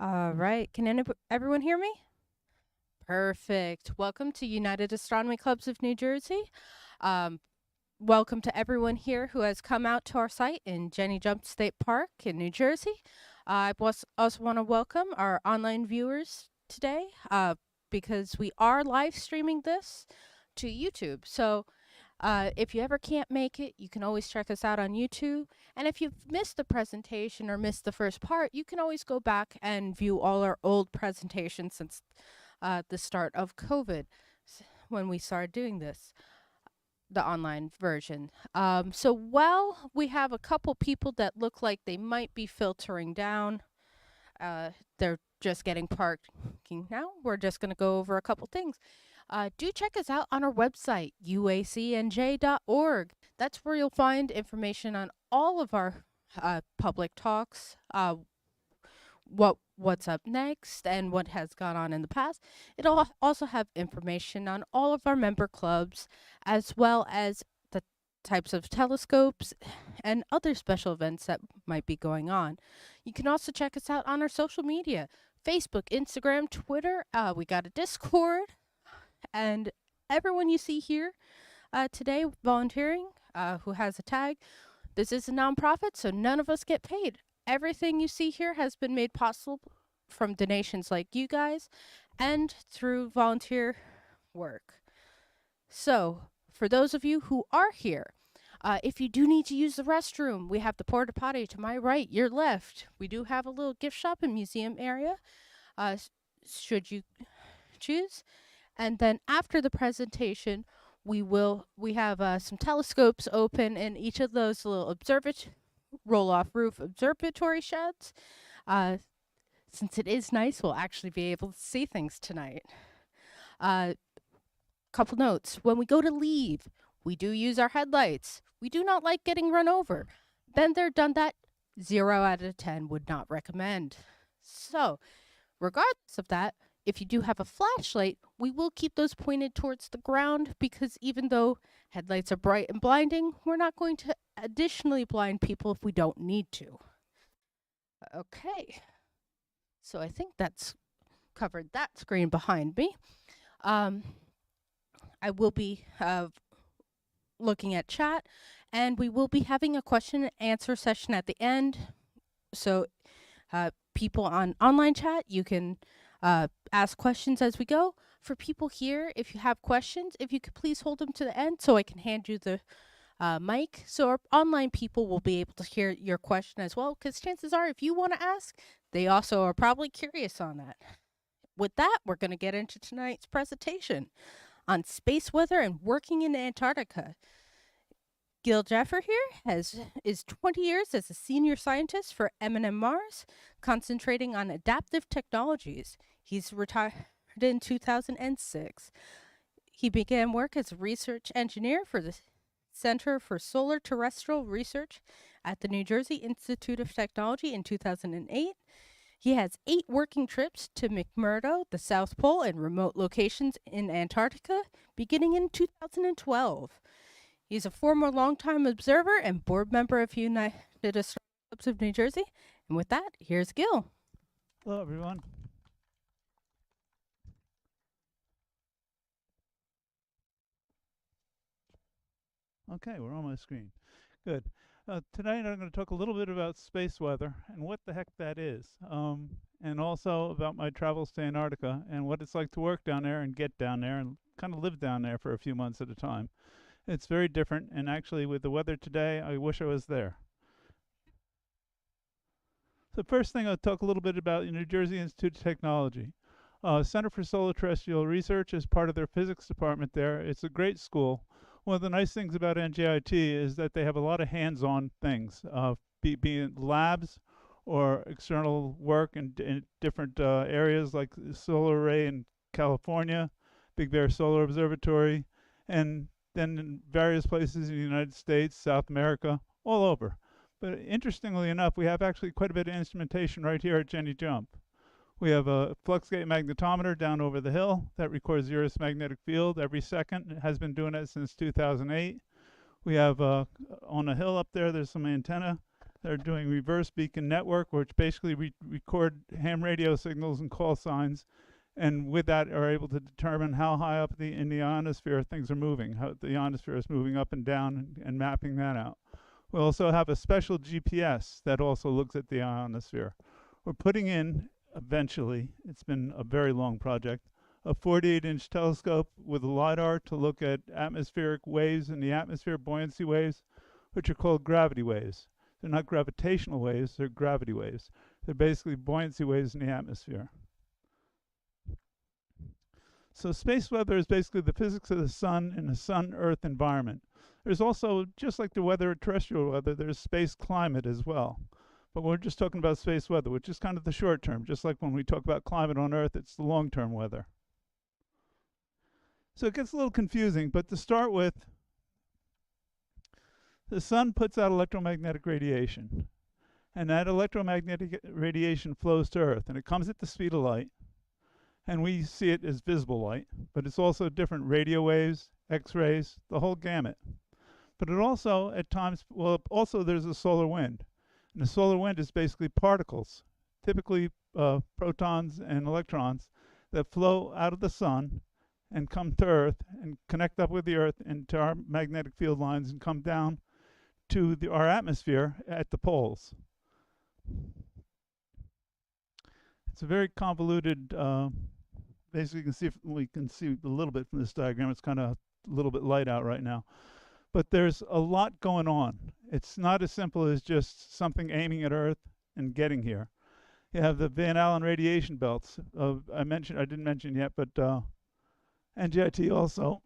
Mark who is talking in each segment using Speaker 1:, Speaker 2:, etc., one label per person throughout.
Speaker 1: All right. Can everyone hear me? Perfect. Welcome to United Astronomy Clubs of New Jersey. Um, welcome to everyone here who has come out to our site in Jenny Jump State Park in New Jersey. I also want to welcome our online viewers today because we are live streaming this to YouTube. So if you ever can't make it, you can always check us out on YouTube. And if you've missed the presentation or missed the first part, you can always go back and view all our old presentations since the start of COVID when we started doing this, the online version. So while we have a couple people that look like they might be filtering down, they're just getting parking now, we're just going to go over a couple things. Do check us out on our website, uacnj.org. That's where you'll find information on all of our public talks, what's up next, and what has gone on in the past. It'll also have information on all of our member clubs, as well as the types of telescopes and other special events that might be going on. You can also check us out on our social media, Facebook, Instagram, Twitter. We got a Discord. And everyone you see here today volunteering who has a tag, this is a nonprofit, so none of us get paid. Everything you see here has been made possible from donations like you guys and through volunteer work. So for those of you who are here, if you do need to use the restroom, we have the porta potty to my right, your left. We do have a little gift shop and museum area, should you choose. And then after the presentation, we have some telescopes open in each of those little roll-off roof observatory sheds. Since it is nice, we'll actually be able to see things tonight. Couple notes. When we go to leave, we do use our headlights. We do not like getting run over. Been there, done that. 0 out of 10 would not recommend. So, regardless of that, if you do have a flashlight, we will keep those pointed towards the ground because even though headlights are bright and blinding, we're not going to additionally blind people if we don't need to. Okay. So I think that's covered that screen behind me. I will be looking at chat, and we will be having a question and answer session at the end. So people on online chat, you can ask questions as we go. For people here, if you have questions, if you could please hold them to the end so I can hand you the mic. So our online people will be able to hear your question as well, because chances are if you want to ask, they also are probably curious on that. With that, we're going to get into tonight's presentation on space weather and working in Antarctica. Gil Jeffer here is 20 years as a senior scientist for M&M Mars, concentrating on adaptive technologies. He's retired in 2006. He began work as a research engineer for the Center for Solar Terrestrial Research at the New Jersey Institute of Technology in 2008. He has 8 working trips to McMurdo, the South Pole, and remote locations in Antarctica, beginning in 2012. He's a former longtime observer and board member of United Astronomy Clubs of New Jersey. And with that, here's Gil.
Speaker 2: Hello, everyone. Okay, we're on my screen. Good. Tonight I'm going to talk a little bit about space weather and what the heck that is, and also about my travels to Antarctica and what it's like to work down there and get down there and kind of live down there for a few months at a time. It's very different, and actually, with the weather today, I wish I was there. So, first thing, I'll talk a little bit about the New Jersey Institute of Technology. Center for Solar Terrestrial Research is part of their physics department there. It's a great school. One of the nice things about NJIT is that they have a lot of hands-on things, be it labs or external work in different areas like the solar array in California, Big Bear Solar Observatory, and then in various places in the United States, South America, all over. But interestingly enough, we have actually quite a bit of instrumentation right here at Jenny Jump. We have a fluxgate magnetometer down over the hill that records the Earth's magnetic field every second. It has been doing it since 2008. We have on a hill up there, there's some antenna that are doing reverse beacon network, which basically record ham radio signals and call signs, and with that are able to determine how high up in the ionosphere things are moving, how the ionosphere is moving up and down, and mapping that out. We also have a special GPS that also looks at the ionosphere. We're putting in, eventually, it's been a very long project, a 48-inch telescope with a LiDAR to look at atmospheric waves in the atmosphere, buoyancy waves, which are called gravity waves. They're not gravitational waves, they're gravity waves. They're basically buoyancy waves in the atmosphere. So space weather is basically the physics of the sun in a sun-Earth environment. There's also, just like the weather, terrestrial weather, there's space climate as well. But we're just talking about space weather, which is kind of the short term. Just like when we talk about climate on Earth, it's the long-term weather. So it gets a little confusing, but to start with, the sun puts out electromagnetic radiation. And that electromagnetic radiation flows to Earth, and it comes at the speed of light. And we see it as visible light, but it's also different radio waves, X-rays, the whole gamut. But it also, at times, well, also there's a solar wind. And the solar wind is basically particles, typically protons and electrons, that flow out of the sun and come to Earth and connect up with the Earth into our magnetic field lines and come down to our atmosphere at the poles. It's a very convoluted, basically we can see a little bit from this diagram. It's kind of a little bit light out right now. But there's a lot going on. It's not as simple as just something aiming at Earth and getting here. You have the Van Allen radiation belts. I didn't mention yet, but NJIT also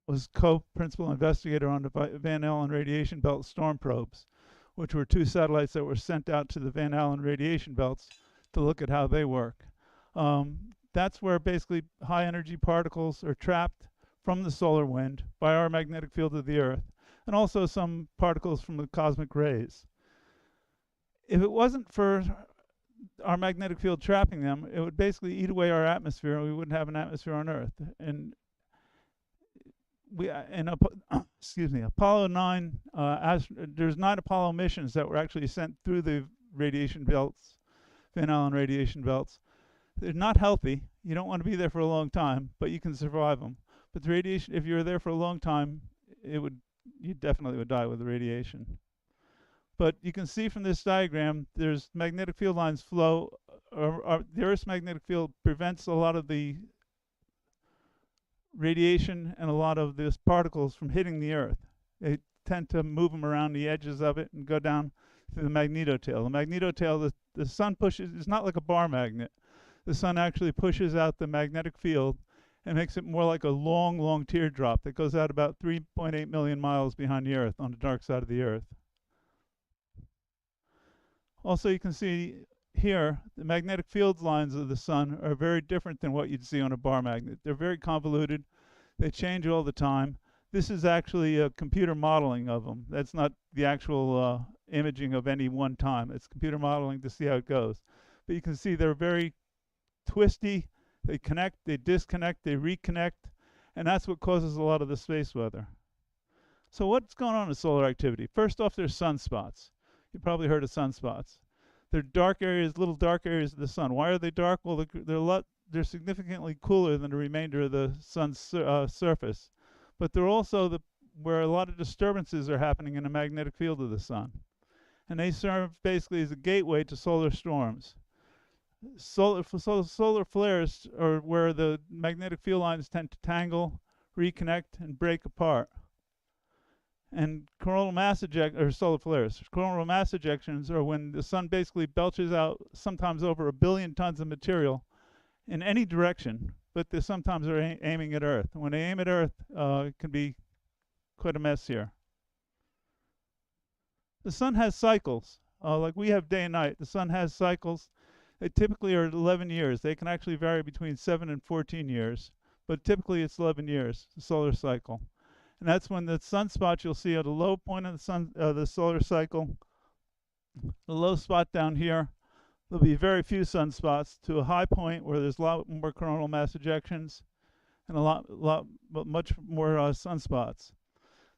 Speaker 2: was co-principal investigator on the Van Allen radiation belt storm probes, which were two satellites that were sent out to the Van Allen radiation belts to look at how they work. That's where basically high energy particles are trapped from the solar wind by our magnetic field of the Earth, and also some particles from the cosmic rays. If it wasn't for our magnetic field trapping them, it would basically eat away our atmosphere, and we wouldn't have an atmosphere on Earth. And Apollo 9, there's 9 Apollo missions that were actually sent through the radiation belts, Van Allen radiation belts. They're not healthy. You don't want to be there for a long time, but you can survive them. But the radiation, if you were there for a long time, you definitely would die with the radiation. But you can see from this diagram, there's magnetic field lines flow. The Earth's magnetic field prevents a lot of the radiation and a lot of these particles from hitting the Earth. They tend to move them around the edges of it and go down through the magnetotail. The magnetotail, the sun pushes, it's not like a bar magnet. The sun actually pushes out the magnetic field and makes it more like a long, long teardrop that goes out about 3.8 million miles behind the Earth on the dark side of the Earth. Also, you can see here, the magnetic field lines of the sun are very different than what you'd see on a bar magnet. They're very convoluted. They change all the time. This is actually a computer modeling of them. That's not the actual imaging of any one time. It's computer modeling to see how it goes. But you can see they're very twisty. They connect, they disconnect, they reconnect, and that's what causes a lot of the space weather. So what's going on in solar activity? First off, there's sunspots. You've probably heard of sunspots. They're dark areas, little dark areas of the sun. Why are they dark? Well, they're significantly cooler than the remainder of the sun's surface. But they're also where a lot of disturbances are happening in the magnetic field of the sun. And they serve basically as a gateway to solar storms. Solar flares are where the magnetic field lines tend to tangle, reconnect, and break apart. And coronal mass solar flares. Coronal mass ejections are when the sun basically belches out sometimes over 1 billion tons of material in any direction, but they sometimes are aiming at Earth. And when they aim at Earth, it can be quite a mess here. The sun has cycles, like we have day and night. The sun has cycles. They typically are 11 years. They can actually vary between 7 and 14 years, but typically it's 11 years, the solar cycle. And that's when the sunspots you'll see at a low point of the solar cycle, the low spot down here, there'll be very few sunspots to a high point where there's a lot more coronal mass ejections and much more sunspots.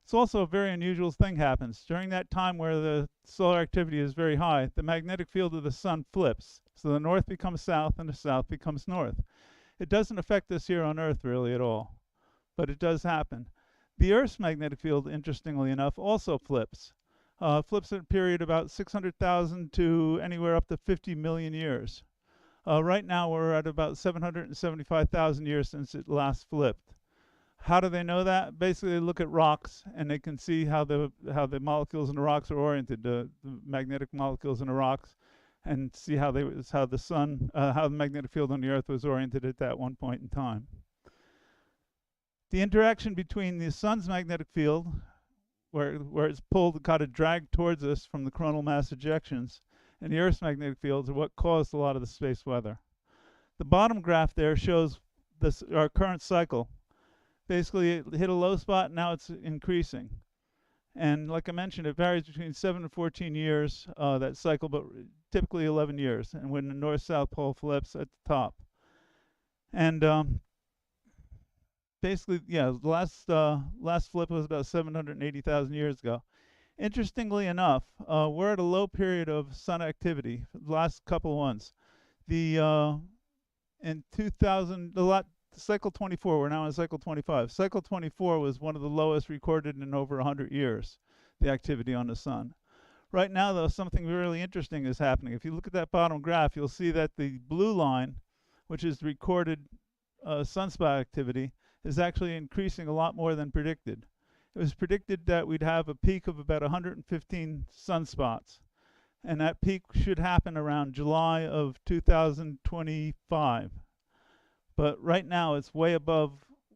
Speaker 2: It's also a very unusual thing happens. During that time where the solar activity is very high, the magnetic field of the sun flips. So the north becomes south and the south becomes north. It doesn't affect us here on Earth really at all, but it does happen. The Earth's magnetic field, interestingly enough, also flips. Flips at a period about 600,000 to anywhere up to 50 million years. Right now we're at about 775,000 years since it last flipped. How do they know that? Basically, they look at rocks and they can see how the molecules in the rocks are oriented, the magnetic molecules in the rocks, and see how the magnetic field on the Earth was oriented at that one point in time. The interaction between the sun's magnetic field, where it's pulled, kind of dragged towards us from the coronal mass ejections, and the Earth's magnetic fields are what caused a lot of the space weather. The bottom graph there shows our current cycle. Basically, it hit a low spot, now it's increasing. And like I mentioned, it varies between 7 and 14 years, that cycle, but typically 11 years. And when the north-south pole flips at the top. And basically, yeah, the last flip was about 780,000 years ago. Interestingly enough, we're at a low period of sun activity, the last couple ones. In 2000, cycle 24, we're now in cycle 25. Cycle 24 was one of the lowest recorded in over 100 years, the activity on the sun. Right now, though, something really interesting is happening. If you look at that bottom graph, you'll see that the blue line, which is recorded sunspot activity, is actually increasing a lot more than predicted. It was predicted that we'd have a peak of about 115 sunspots, and that peak should happen around July of 2025. But right now it's way above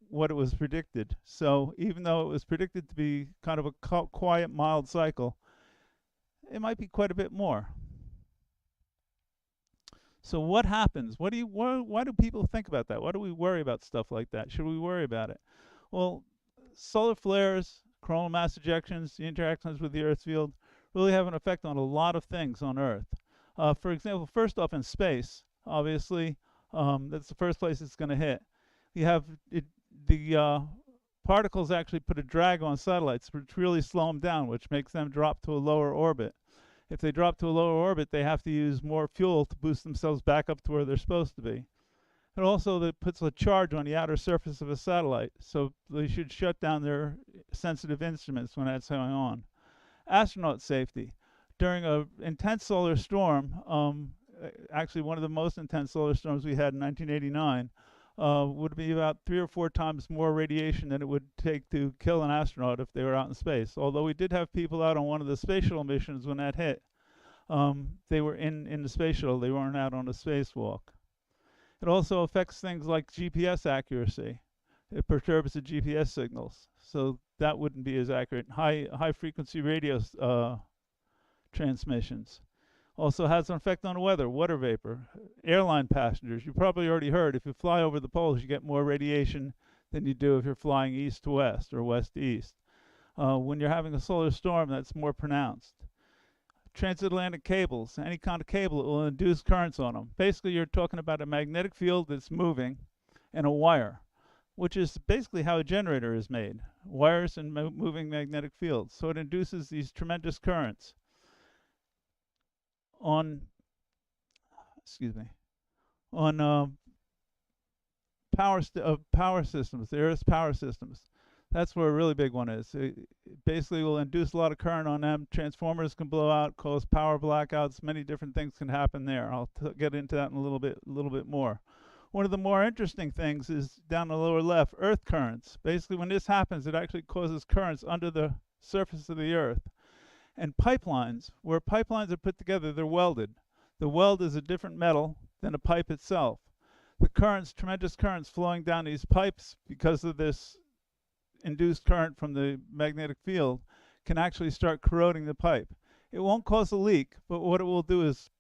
Speaker 2: what it was predicted. So even though it was predicted to be kind of a quiet, mild cycle, it might be quite a bit more. So what happens? Why do people think about that? Why do we worry about stuff like that? Should we worry about it? Well, solar flares, coronal mass ejections, the interactions with the Earth's field really have an effect on a lot of things on Earth. For example, first off in space, obviously, that's the first place it's going to hit. You have the particles actually put a drag on satellites, which really slow them down, which makes them drop to a lower orbit. If they drop to a lower orbit, they have to use more fuel to boost themselves back up to where they're supposed to be. And also, that puts a charge on the outer surface of a satellite, so they should shut down their sensitive instruments when that's going on. Astronaut safety. During an intense solar storm, actually one of the most intense solar storms we had in 1989, would be about 3 or 4 times more radiation than it would take to kill an astronaut if they were out in space. Although we did have people out on one of the space shuttle missions when that hit. They were in the space shuttle, they weren't out on a spacewalk. It also affects things like GPS accuracy. It perturbs the GPS signals, so that wouldn't be as accurate. High frequency radio transmissions. Also has an effect on the weather, water vapor. Airline passengers, you probably already heard, if you fly over the poles, you get more radiation than you do if you're flying east to west or west to east. When you're having a solar storm, that's more pronounced. Transatlantic cables, any kind of cable, it will induce currents on them. Basically, you're talking about a magnetic field that's moving and a wire, which is basically how a generator is made. Wires and moving magnetic fields. So it induces these tremendous currents on power systems, the Earth's power systems. That's where a really big one is. It basically will induce a lot of current on them. Transformers can blow out, cause power blackouts. Many different things can happen there. I'll get into that in a little bit more. One of the more interesting things is down the lower left, earth currents. Basically, when this happens, it actually causes currents under the surface of the earth. And pipelines, where pipelines are put together, they're welded. The weld is a different metal than a pipe itself. The currents, tremendous currents flowing down these pipes because of this induced current from the magnetic field, can actually start corroding the pipe. It won't cause a leak, but what it will do is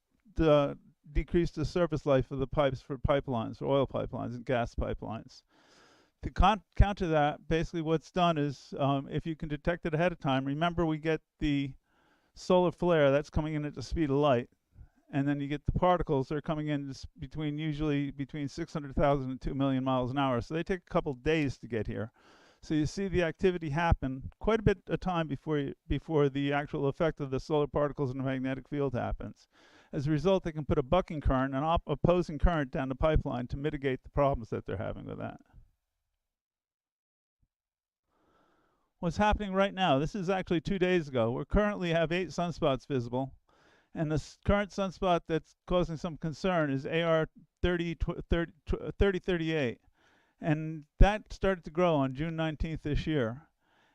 Speaker 2: decrease the service life of the pipes for pipelines, for oil pipelines and gas pipelines. To counter that, basically what's done is, if you can detect it ahead of time, remember we get the solar flare that's coming in at the speed of light, and then you get the particles that are coming in usually between 600,000 and 2 million miles an hour. So they take a couple days to get here. So you see the activity happen quite a bit of time before the actual effect of the solar particles in the magnetic field happens. As a result, they can put a bucking current, an opposing current down the pipeline to mitigate the problems that they're having with that. What's happening right now, this is actually 2 days ago. We currently have 8 sunspots visible, and the current sunspot that's causing some concern is AR 3038. And that started to grow on June 19th this year.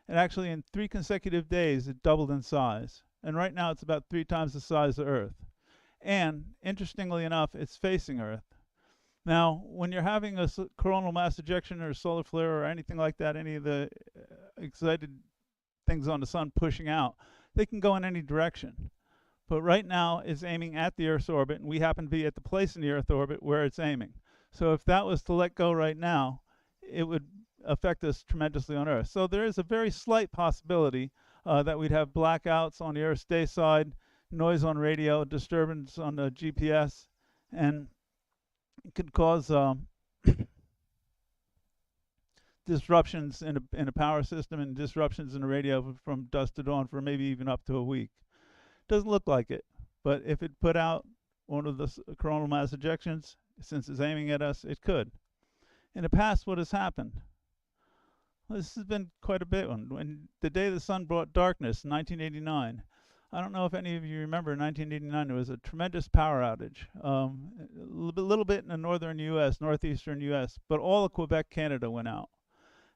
Speaker 2: And actually, in 3 consecutive days, it doubled in size. And right now, it's about 3 times the size of Earth. And interestingly enough, it's facing Earth. Now, when you're having a coronal mass ejection or a solar flare or anything like that, any of the excited things on the sun pushing out, they can go in any direction. But right now, it's aiming at the Earth's orbit, and we happen to be at the place in the Earth orbit where it's aiming. So if that was to let go right now, it would affect us tremendously on Earth. So there is a very slight possibility that we'd have blackouts on the Earth's day side, noise on radio, disturbance on the GPS, and it could cause disruptions in a power system and disruptions in the radio from dusk to dawn for maybe even up to a week. Doesn't look like it, but if it put out one of the coronal mass ejections, since it's aiming at us, it could. In the past, what has happened? Well, this has been quite a bit. When the day the sun brought darkness in 1989, I don't know if any of you remember, in 1989 there was a tremendous power outage. A little bit in the northern U.S., northeastern U.S., but all of Quebec, Canada went out.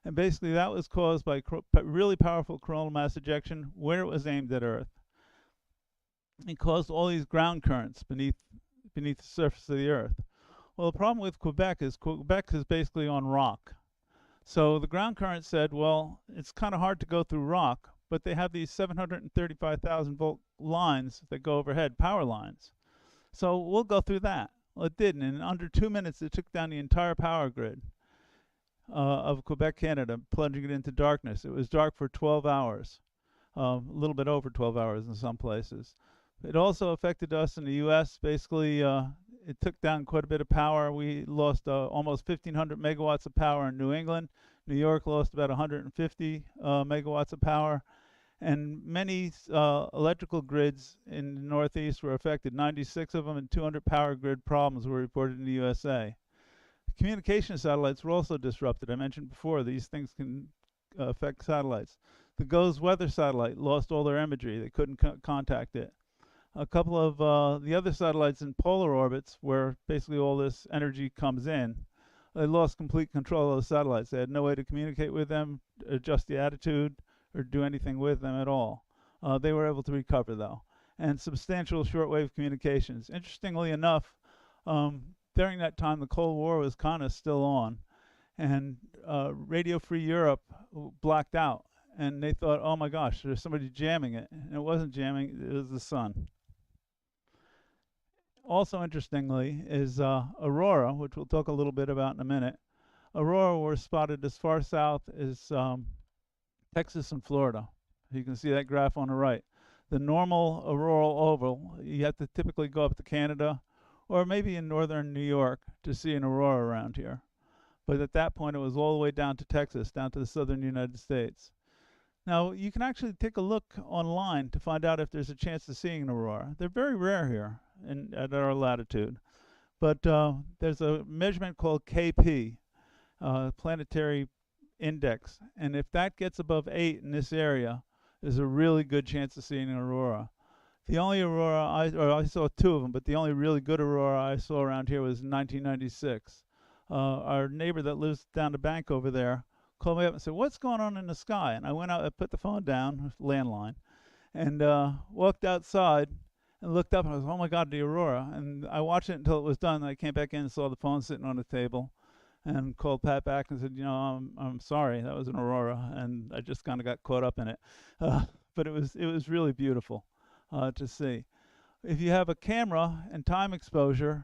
Speaker 2: And basically that was caused by really powerful coronal mass ejection where it was aimed at Earth. It caused all these ground currents beneath the surface of the Earth. Well, the problem with Quebec is basically on rock. So the ground current said, well, it's kind of hard to go through rock, but they have these 735,000 volt lines that go overhead, power lines. So we'll go through that. Well, it didn't. In under 2 minutes, it took down the entire power grid of Quebec, Canada, plunging it into darkness. It was dark for 12 hours, a little bit over 12 hours in some places. It also affected us in the U.S. Basically, it took down quite a bit of power. We lost almost 1,500 megawatts of power in New England. New York lost about 150 megawatts of power. And many electrical grids in the Northeast were affected. 96 of them, and 200 power grid problems were reported in the USA. Communication satellites were also disrupted. I mentioned before, these things can affect satellites. The GOES weather satellite lost all their imagery. They couldn't contact it. A couple of the other satellites in polar orbits, where basically all this energy comes in, they lost complete control of the satellites. They had no way to communicate with them, adjust the attitude, or do anything with them at all. They were able to recover, though. And substantial shortwave communications. Interestingly enough, during that time, the Cold War was kind of still on, and Radio Free Europe blacked out. And they thought, oh my gosh, there's somebody jamming it. And it wasn't jamming, it was the sun. Also interestingly is aurora, which we'll talk a little bit about in a minute. Aurora were spotted as far south as Texas and Florida. You can see that graph on the right. The normal auroral oval, you have to typically go up to Canada or maybe in northern New York to see an aurora around here. But at that point, it was all the way down to Texas, down to the southern United States. Now, you can actually take a look online to find out if there's a chance of seeing an aurora. They're very rare here at our latitude. But there's a measurement called KP, planetary index, and if that gets above 8 in this area, there's a really good chance of seeing an aurora. The only aurora I saw two of them, but the only really good aurora I saw around here was in 1996. Our neighbor that lives down the bank over there called me up and said, "What's going on in the sky?" And I went out, I put the phone down, landline, and walked outside and looked up, and I was, "Oh my God, the aurora!" And I watched it until it was done. And I came back in and saw the phone sitting on the table, and called Pat back and said, I'm sorry, that was an aurora, and I just kind of got caught up in it, but it was really beautiful to see. If you have a camera and time exposure,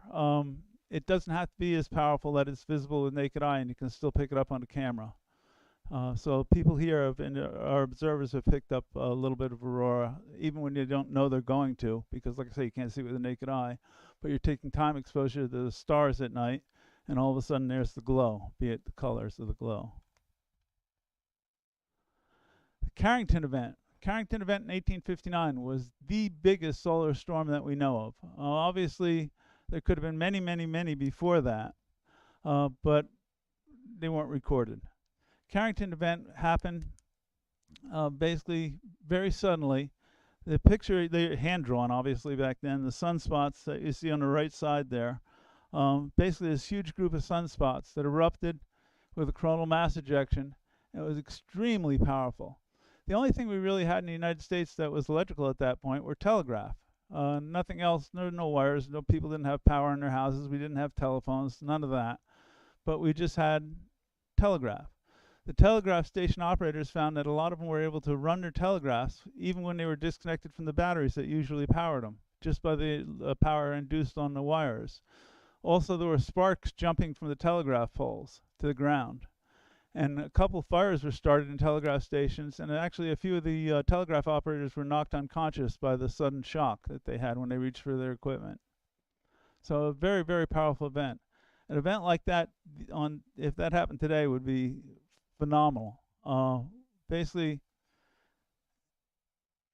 Speaker 2: it doesn't have to be as powerful that it's visible with naked eye, and you can still pick it up on the camera. So people here our observers have picked up a little bit of aurora, even when you don't know they're going to, because like I say, you can't see it with the naked eye, but you're taking time exposure to the stars at night, and all of a sudden there's the glow, be it the colors of the glow. The Carrington event. Carrington event in 1859 was the biggest solar storm that we know of. Obviously, there could have been many, many, many before that, but they weren't recorded. Carrington event happened basically very suddenly. The picture, they're hand drawn obviously back then, the sunspots that you see on the right side there, basically this huge group of sunspots that erupted with a coronal mass ejection. It was extremely powerful. The only thing we really had in the United States that was electrical at that point were telegraph. Nothing else, no wires, no, people didn't have power in their houses, we didn't have telephones, none of that. But we just had telegraph. The telegraph station operators found that a lot of them were able to run their telegraphs even when they were disconnected from the batteries that usually powered them, just by the power induced on the wires. Also, there were sparks jumping from the telegraph poles to the ground. And a couple fires were started in telegraph stations, and actually a few of the telegraph operators were knocked unconscious by the sudden shock that they had when they reached for their equipment. So a very, very powerful event. An event like that, if that happened today, would be phenomenal. Basically,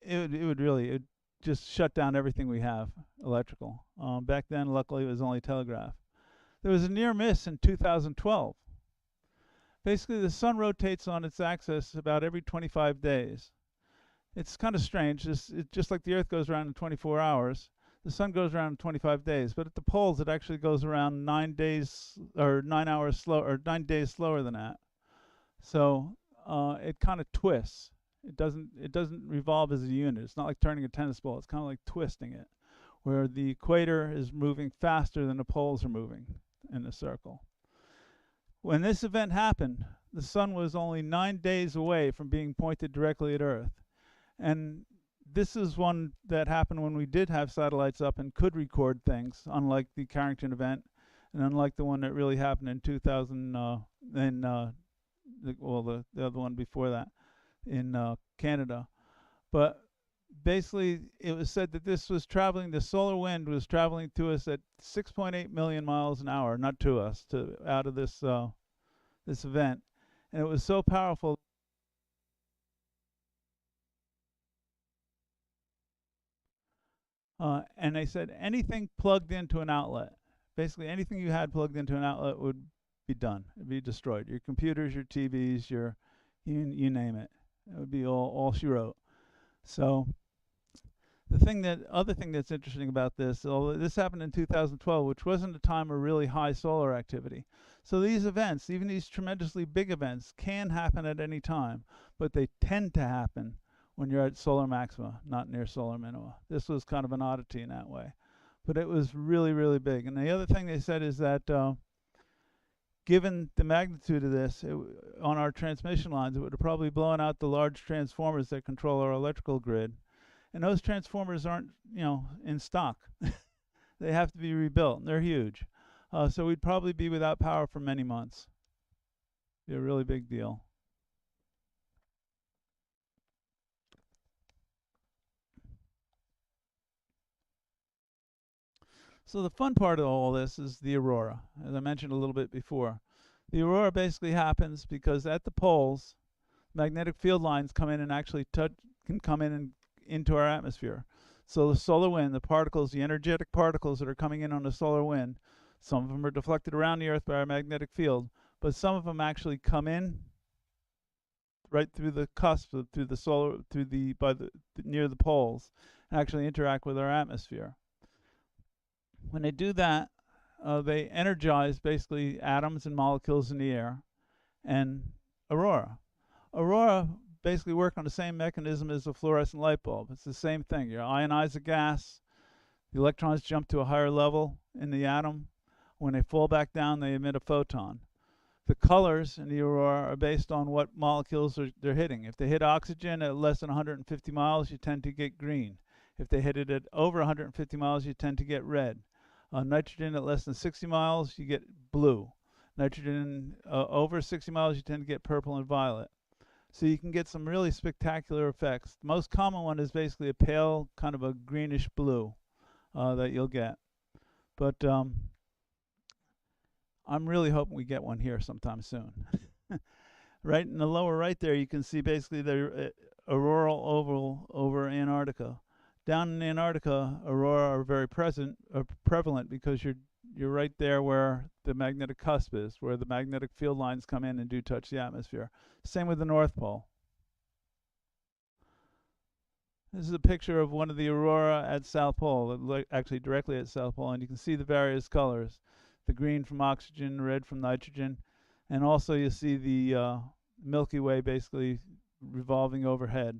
Speaker 2: it would just shut down everything we have electrical. Back then, luckily, it was only telegraph. There was a near miss in 2012. Basically, the sun rotates on its axis about every 25 days. It's kind of strange. Just like the Earth goes around in 24 hours, the sun goes around in 25 days. But at the poles, it actually goes around 9 days or 9 hours slow, or 9 days slower than that. So it kind of twists. It doesn't revolve as a unit. It's not like turning a tennis ball. It's kind of like twisting it, where the equator is moving faster than the poles are moving in the circle. When this event happened, the sun was only 9 days away from being pointed directly at Earth. And this is one that happened when we did have satellites up and could record things, unlike the Carrington event, and unlike the one that really happened in 2000, the other one before that in Canada. But basically, it was said that the solar wind was traveling to us at 6.8 million miles an hour, not to us, out of this event, and it was so powerful. And they said anything plugged into an outlet, basically anything you had plugged into an outlet would be done. It'd be destroyed. Your computers, your TVs, you name it. It would be all she wrote. So other thing that's interesting about this, although this happened in 2012, which wasn't a time of really high solar activity. So these events, even these tremendously big events, can happen at any time, but they tend to happen when you're at solar maxima, not near solar minima. This was kind of an oddity in that way, but it was really, really big. And the other thing they said is that given the magnitude of this, on our transmission lines, it would have probably blown out the large transformers that control our electrical grid. And those transformers aren't, in stock. They have to be rebuilt, and they're huge. So we'd probably be without power for many months. Be a really big deal. So the fun part of all this is the aurora, as I mentioned a little bit before. The aurora basically happens because at the poles, magnetic field lines come in and actually can come in and into our atmosphere. So the solar wind, the particles, the energetic particles that are coming in on the solar wind, some of them are deflected around the Earth by our magnetic field, but some of them actually come in right through the cusp, through the solar, through the near the poles, and actually interact with our atmosphere. When they do that, they energize basically atoms and molecules in the air and aurora. Aurora basically work on the same mechanism as a fluorescent light bulb. It's the same thing. You ionize a gas, the electrons jump to a higher level in the atom. When they fall back down, they emit a photon. The colors in the aurora are based on what molecules they're hitting. If they hit oxygen at less than 150 miles, you tend to get green. If they hit it at over 150 miles, you tend to get red. Nitrogen at less than 60 miles, you get blue. Nitrogen over 60 miles, you tend to get purple and violet. So you can get some really spectacular effects. The most common one is basically a pale, kind of a greenish blue that you'll get. But I'm really hoping we get one here sometime soon. Right in the lower right there, you can see basically the auroral oval over Antarctica. Down in Antarctica, aurora are very prevalent because you're right there where the magnetic cusp is, where the magnetic field lines come in and do touch the atmosphere. Same with the North Pole. This is a picture of one of the aurora at South Pole, actually directly at South Pole, and you can see the various colors. The green from oxygen, red from nitrogen, and also you see the Milky Way basically revolving overhead.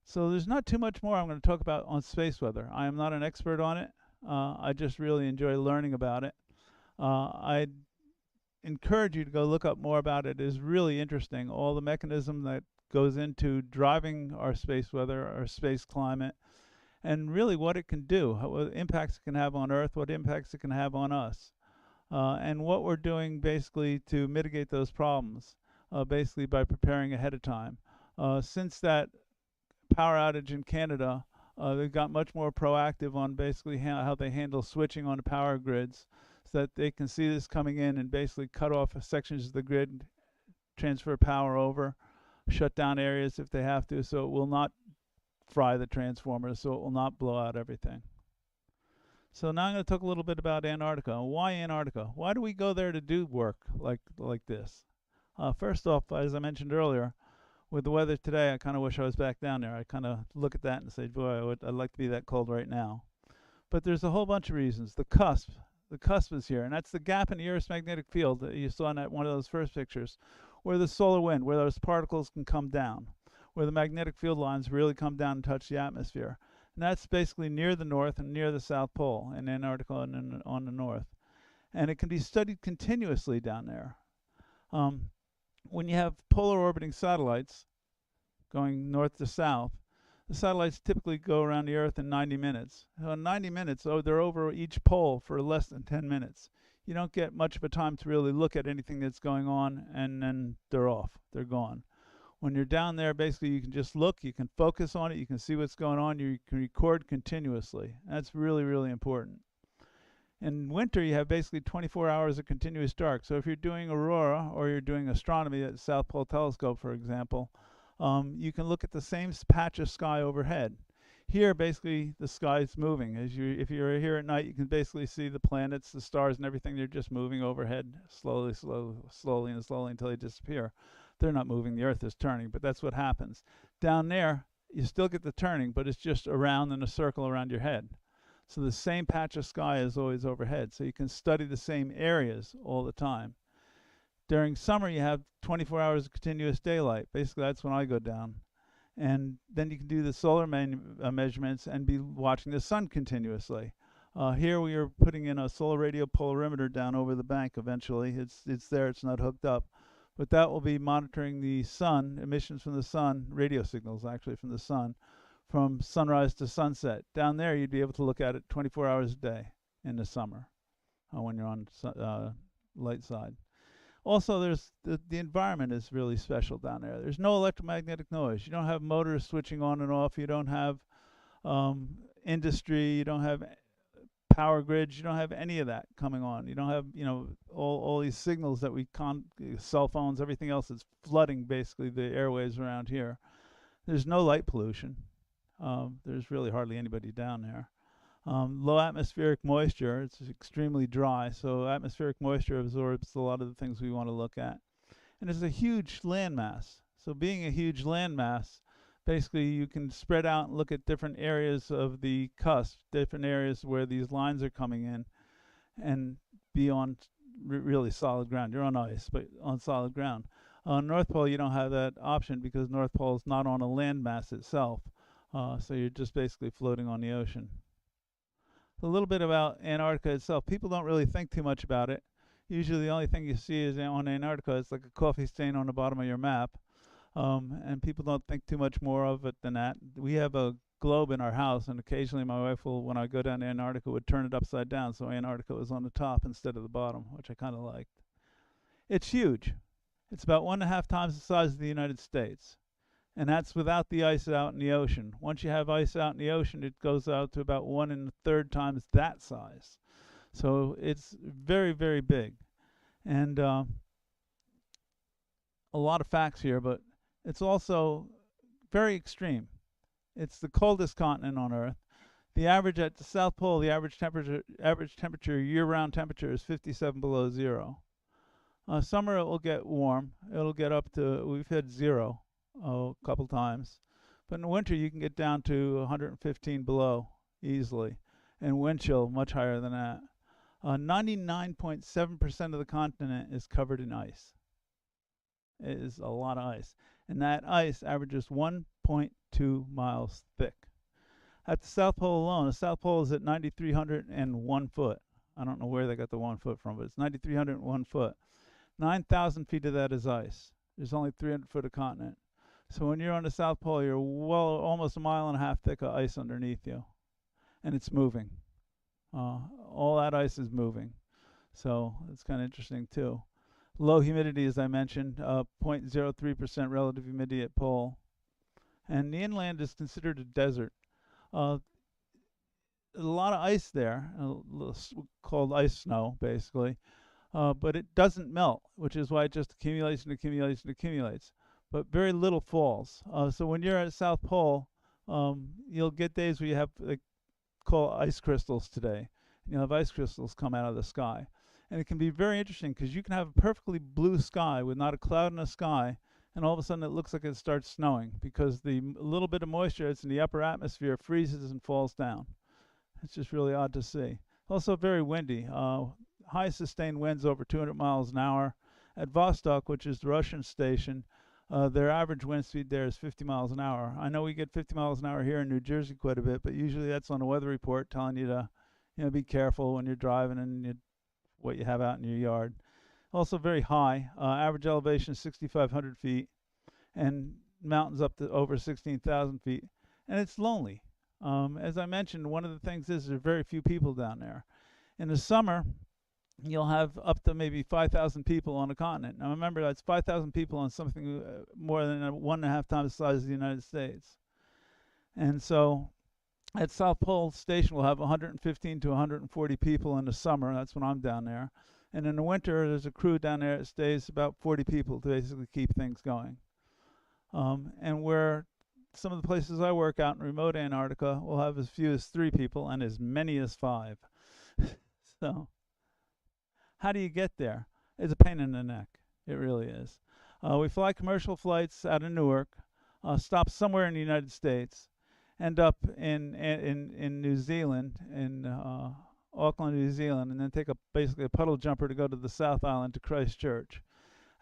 Speaker 2: So there's not too much more I'm going to talk about on space weather. I am not an expert on it. I just really enjoy learning about it. I encourage you to go look up more about it. It is really interesting. All the mechanism that goes into driving our space weather, our space climate, and really what it can do, what impacts it can have on Earth, what impacts it can have on us, and what we're doing basically to mitigate those problems, basically by preparing ahead of time. Since that power outage in Canada, they've got much more proactive on basically how they handle switching on the power grids, so that they can see this coming in and basically cut off sections of the grid, transfer power over, shut down areas if they have to, so it will not fry the transformers, so it will not blow out everything. So now I'm going to talk a little bit about Antarctica. Why Antarctica? Why do we go there to do work like this? First off, as I mentioned earlier, with the weather today, I kind of wish I was back down there. I kind of look at that and say, boy, I'd like to be that cold right now. But there's a whole bunch of reasons. The cusp is here, and that's the gap in the Earth's magnetic field that you saw in that one of those first pictures, where the solar wind, where those particles can come down, where the magnetic field lines really come down and touch the atmosphere. And that's basically near the North and near the South Pole, in Antarctica and on the North. And it can be studied continuously down there. When you have polar orbiting satellites going north to south, the satellites typically go around the Earth in 90 minutes. So in 90 minutes, they're over each pole for less than 10 minutes. You don't get much of a time to really look at anything that's going on, and then they're off. They're gone. When you're down there, basically you can just look, you can focus on it, you can see what's going on, you can record continuously. That's really, really important. In winter, you have basically 24 hours of continuous dark. So if you're doing aurora or you're doing astronomy at the South Pole Telescope, for example, you can look at the same patch of sky overhead. Here, basically, the sky is moving. If you're here at night, you can basically see the planets, the stars, and everything. They're just moving overhead slowly until they disappear. They're not moving. The Earth is turning, but that's what happens. Down there, you still get the turning, but it's just around in a circle around your head. So the same patch of sky is always overhead. So you can study the same areas all the time. During summer, you have 24 hours of continuous daylight. Basically, that's when I go down. And then you can do the solar measurements and be watching the sun continuously. Here we are putting in a solar radio polarimeter down over the bank eventually. It's there, it's not hooked up. But that will be monitoring the sun, emissions from the sun, radio signals actually from the sun, from sunrise to sunset. Down there, you'd be able to look at it 24 hours a day in the summer when you're on light side. Also, there's the environment is really special down there. There's no electromagnetic noise. You don't have motors switching on and off. You don't have industry. You don't have power grids. You don't have any of that coming on. You don't have, all these signals that cell phones, everything else is flooding basically the airways around here. There's no light pollution. There's really hardly anybody down there. Low atmospheric moisture. It's extremely dry, so atmospheric moisture absorbs a lot of the things we want to look at. and it's a huge landmass. So being a huge landmass, basically you can spread out and look at different areas of the cusp, different areas where these lines are coming in, and be on really solid ground. You're on ice, but on solid ground. On North Pole, you don't have that option because North Pole is not on a landmass itself. So you're just basically floating on the ocean. A little bit about Antarctica itself. People don't really think too much about it. Usually the only thing you see is on Antarctica, it's like a coffee stain on the bottom of your map. And people don't think too much more of it than that. We have a globe in our house, and occasionally my wife will, when I go down to Antarctica, would turn it upside down so Antarctica was on the top instead of the bottom, which I kind of liked. It's huge. It's about 1.5 times the size of the United States. And that's without the ice out in the ocean. Once you have ice out in the ocean, it goes out to about 1 1/3 times that size. So it's very, very big. And a lot of facts here, but it's also very extreme. It's the coldest continent on Earth. The average at the South Pole, the average temperature, year-round temperature is 57 below zero. Summer it will get warm. It'll get up to, we've hit zero a couple times. But in winter you can get down to 115 below easily. And wind chill much higher than that. 99.7% of the continent is covered in ice. It is a lot of ice. And that ice averages 1.2 miles thick. At the South Pole alone, the South Pole is at 9,301 foot. I don't know where they got the 1 foot from, but it's 9,301 foot. 9,000 feet of that is ice. There's only 300 foot of continent. So when you're on the South Pole, you're almost 1.5 miles thick of ice underneath you. And it's moving. All that ice is moving. So it's kind of interesting too. Low humidity, as I mentioned, 0.03% relative humidity at pole. And the inland is considered a desert. A lot of ice there, called ice snow, basically. But it doesn't melt, which is why it just accumulates and accumulates and accumulates. But very little falls. So when you're at South Pole, you'll get days where you have call ice crystals today. And you'll have ice crystals come out of the sky. And it can be very interesting because you can have a perfectly blue sky with not a cloud in the sky, and all of a sudden it looks like it starts snowing because the little bit of moisture that's in the upper atmosphere freezes and falls down. It's just really odd to see. Also very windy. High sustained winds over 200 miles an hour. At Vostok, which is the Russian station, their average wind speed there is 50 miles an hour. I know we get 50 miles an hour here in New Jersey quite a bit, but usually that's on a weather report telling you to be careful when you're driving and what you have out in your yard. Also very high. Average elevation is 6,500 feet, and mountains up to over 16,000 feet. And it's lonely. As I mentioned, one of the things is there are very few people down there. In the summer, you'll have up to maybe 5,000 people on a continent. Now remember, that's 5,000 people on something more than 1.5 times the size of the United States. And so at South Pole Station, we'll have 115 to 140 people in the summer. That's when I'm down there. And in the winter, there's a crew down there that stays about 40 people to basically keep things going. And where some of the places I work out in remote Antarctica will have as few as 3 people and as many as 5. So how do you get there? It's a pain in the neck. It really is. We fly commercial flights out of Newark, stop somewhere in the United States, end up in New Zealand, in Auckland, New Zealand, and then take basically a puddle jumper to go to the South Island to Christchurch.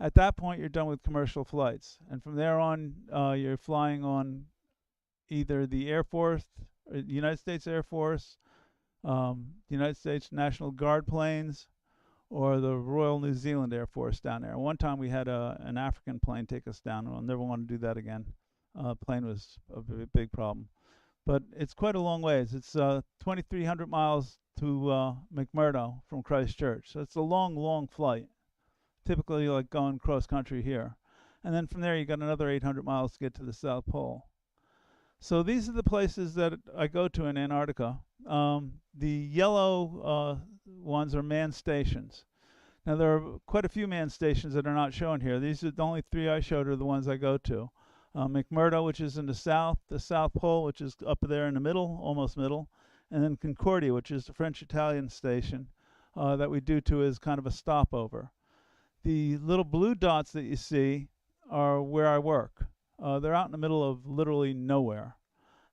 Speaker 2: At that point, you're done with commercial flights, and from there on, you're flying on either the Air Force, United States Air Force, United States National Guard planes, or the Royal New Zealand Air Force down there. One time we had an African plane take us down, and I'll never want to do that again. Plane was a big problem. But it's quite a long ways. It's 2,300 miles to McMurdo from Christchurch. So it's a long, long flight, typically like going cross country here. And then from there you got another 800 miles to get to the South Pole. So these are the places that I go to in Antarctica. The yellow ones are manned stations. Now there are quite a few manned stations that are not shown here. These are the only 3 I showed are the ones I go to. McMurdo, which is in the South Pole, which is up there in the middle, almost middle, and then Concordia, which is the French-Italian station that we do to as kind of a stopover. The little blue dots that you see are where I work. They're out in the middle of literally nowhere,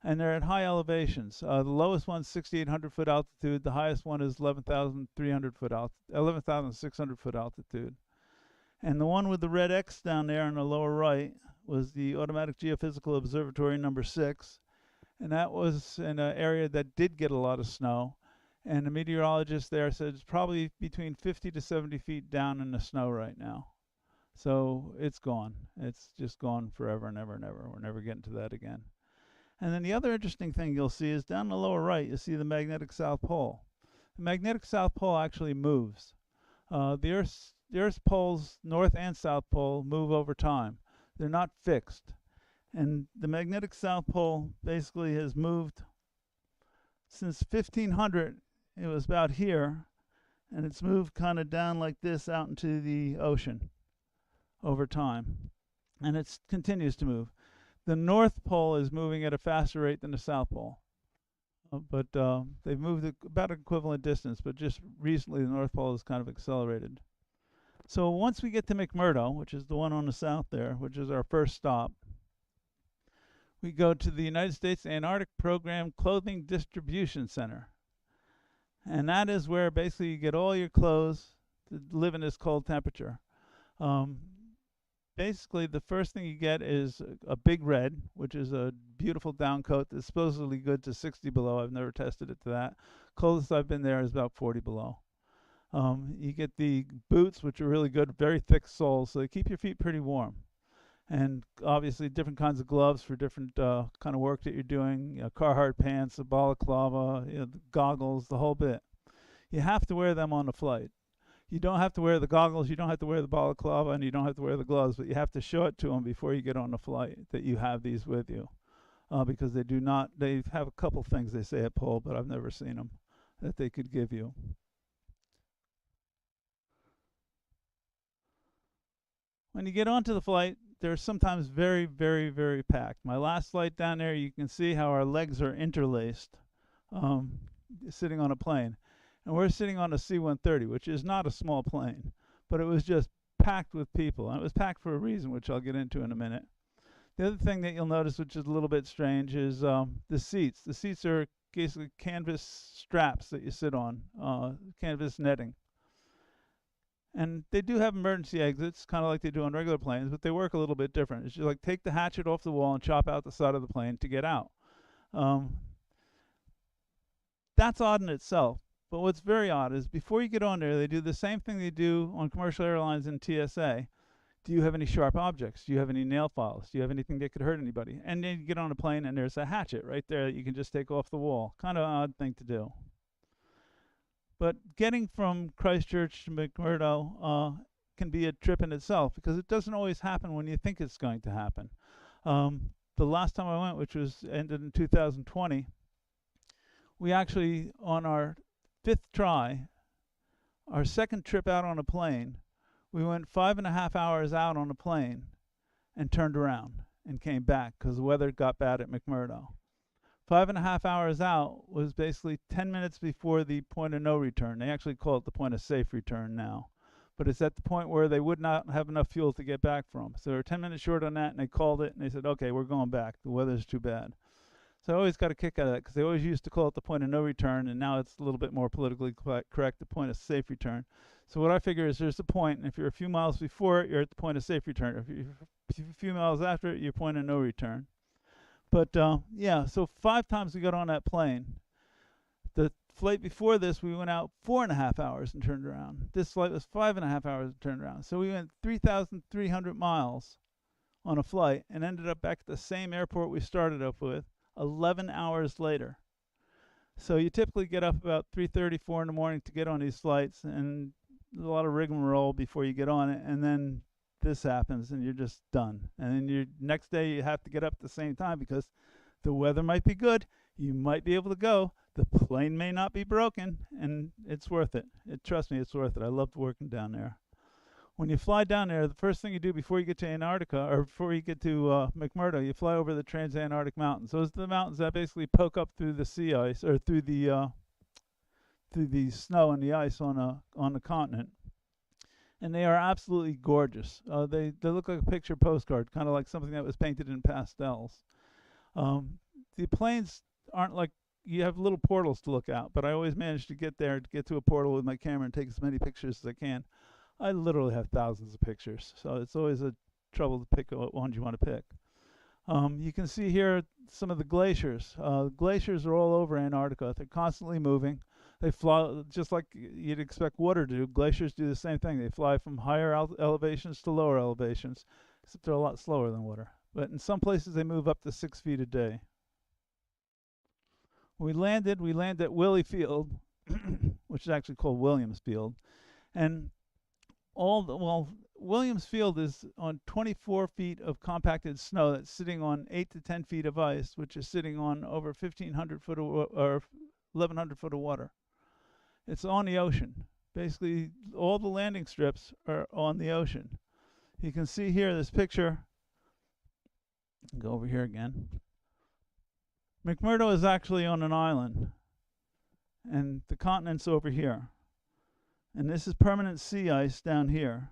Speaker 2: and they're at high elevations. The lowest one's 6,800 foot altitude. The highest one is 11,300 foot 11,600 foot altitude. And the one with the red X down there in the lower right was the Automatic Geophysical Observatory number 6, and that was in an area that did get a lot of snow. And the meteorologist there said it's probably between 50 to 70 feet down in the snow right now. So it's gone. It's just gone forever and ever and ever. We're never getting to that again. And then the other interesting thing you'll see is down the lower right, you see the magnetic South Pole. The magnetic South Pole actually moves. The Earth's poles, North and South Pole, move over time. They're not fixed. And the magnetic South Pole basically has moved since 1500. It was about here, and it's moved kind of down like this out into the ocean over time. And it continues to move. The North Pole is moving at a faster rate than the South Pole. But they've moved about an equivalent distance, but just recently the North Pole has kind of accelerated. So once we get to McMurdo, which is the one on the south there, which is our first stop, we go to the United States Antarctic Program Clothing Distribution Center. And that is where basically you get all your clothes to live in this cold temperature. Basically, the first thing you get is a Big Red, which is a beautiful down coat that's supposedly good to 60 below. I've never tested it to that. Coldest I've been there is about 40 below. You get the boots, which are really good, very thick soles, so they keep your feet pretty warm. And obviously different kinds of gloves for different kind of work that you're doing. Carhartt pants, a balaclava, the goggles, the whole bit. You have to wear them on the flight. You don't have to wear the goggles, you don't have to wear the balaclava, and you don't have to wear the gloves, but you have to show it to them before you get on the flight that you have these with you. Because they do not, they have a couple things they say at Pole, but I've never seen them, that they could give you. When you get onto the flight, they're sometimes very, very, very packed. My last flight down there, you can see how our legs are interlaced, sitting on a plane. And we're sitting on a C-130, which is not a small plane, but it was just packed with people. And it was packed for a reason, which I'll get into in a minute. The other thing that you'll notice, which is a little bit strange, is the seats. The seats are basically canvas straps that you sit on, canvas netting. And they do have emergency exits, kind of like they do on regular planes, but they work a little bit different. It's just like take the hatchet off the wall and chop out the side of the plane to get out. That's odd in itself. But what's very odd is before you get on there, they do the same thing they do on commercial airlines and TSA. Do you have any sharp objects? Do you have any nail files? Do you have anything that could hurt anybody? And then you get on a plane and there's a hatchet right there that you can just take off the wall. Kind of an odd thing to do. But getting from Christchurch to McMurdo can be a trip in itself because it doesn't always happen when you think it's going to happen. The last time I went, which was ended in 2020, we actually, on our 5th try, our second trip out on a plane, we went 5.5 hours out on a plane and turned around and came back because the weather got bad at McMurdo. 5.5 hours out was basically 10 minutes before the point of no return. They actually call it the point of safe return now. But it's at the point where they would not have enough fuel to get back from. So they were 10 minutes short on that, and they called it, and they said, okay, we're going back. The weather's too bad. So I always got a kick out of that because they always used to call it the point of no return, and now it's a little bit more politically correct, the point of safe return. So what I figure is there's a point, and if you're a few miles before it, you're at the point of safe return. If you're a few miles after it, you're point of no return. But yeah, so 5 times we got on that plane. The flight before this, we went out 4.5 hours and turned around. This flight was 5.5 hours and turned around. So we went 3,300 miles on a flight and ended up back at the same airport we started up with 11 hours later. So you typically get up about 3:30, 4 in the morning to get on these flights, and there's a lot of rigmarole before you get on it, and then this happens and you're just done. And then your next day you have to get up at the same time because the weather might be good, you might be able to go, the plane may not be broken, and it's worth it. Trust me, it's worth it. I loved working down there. When you fly down there, the first thing you do before you get to Antarctica, or before you get to McMurdo, you fly over the Transantarctic Mountains. Those are the mountains that basically poke up through the sea ice, or through the snow and the ice on the continent. and they are absolutely gorgeous. They look like a picture postcard, kind of like something that was painted in pastels. Um, the planes aren't like you have little portals to look out, but I always manage to get there, to get to a portal with my camera and take as many pictures as I can. I literally have thousands of pictures, so it's always a trouble to pick what ones you want to pick. You can see here some of the glaciers. Glaciers are all over Antarctica. They're constantly moving. They fly just like you'd expect water to do. Glaciers do the same thing. They fly from higher elevations to lower elevations, except they're a lot slower than water. But in some places they move up to 6 feet a day. We landed at Willie Field, which is actually called Williams Field. And Williams Field is on 24 feet of compacted snow that's sitting on 8 to 10 feet of ice, which is sitting on over 1,500 foot of, or 1,100 foot of water. It's on the ocean. Basically, all the landing strips are on the ocean. You can see here this picture. Go over here again. McMurdo is actually on an island, and the continent's over here. And this is permanent sea ice down here.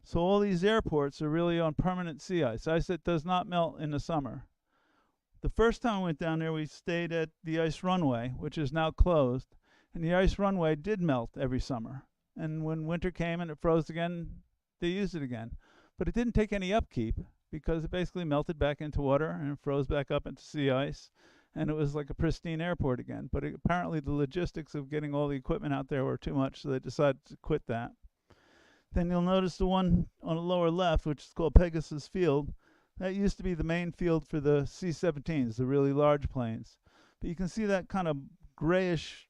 Speaker 2: So all these airports are really on permanent sea ice that does not melt in the summer. The first time I went down there, we stayed at the ice runway, which is now closed. And the ice runway did melt every summer. And when winter came and it froze again, they used it again. But it didn't take any upkeep because it basically melted back into water and it froze back up into sea ice. And it was like a pristine airport again. But apparently the logistics of getting all the equipment out there were too much, so they decided to quit that. Then you'll notice the one on the lower left, which is called Pegasus Field. That used to be the main field for the C-17s, the really large planes. But you can see that kind of grayish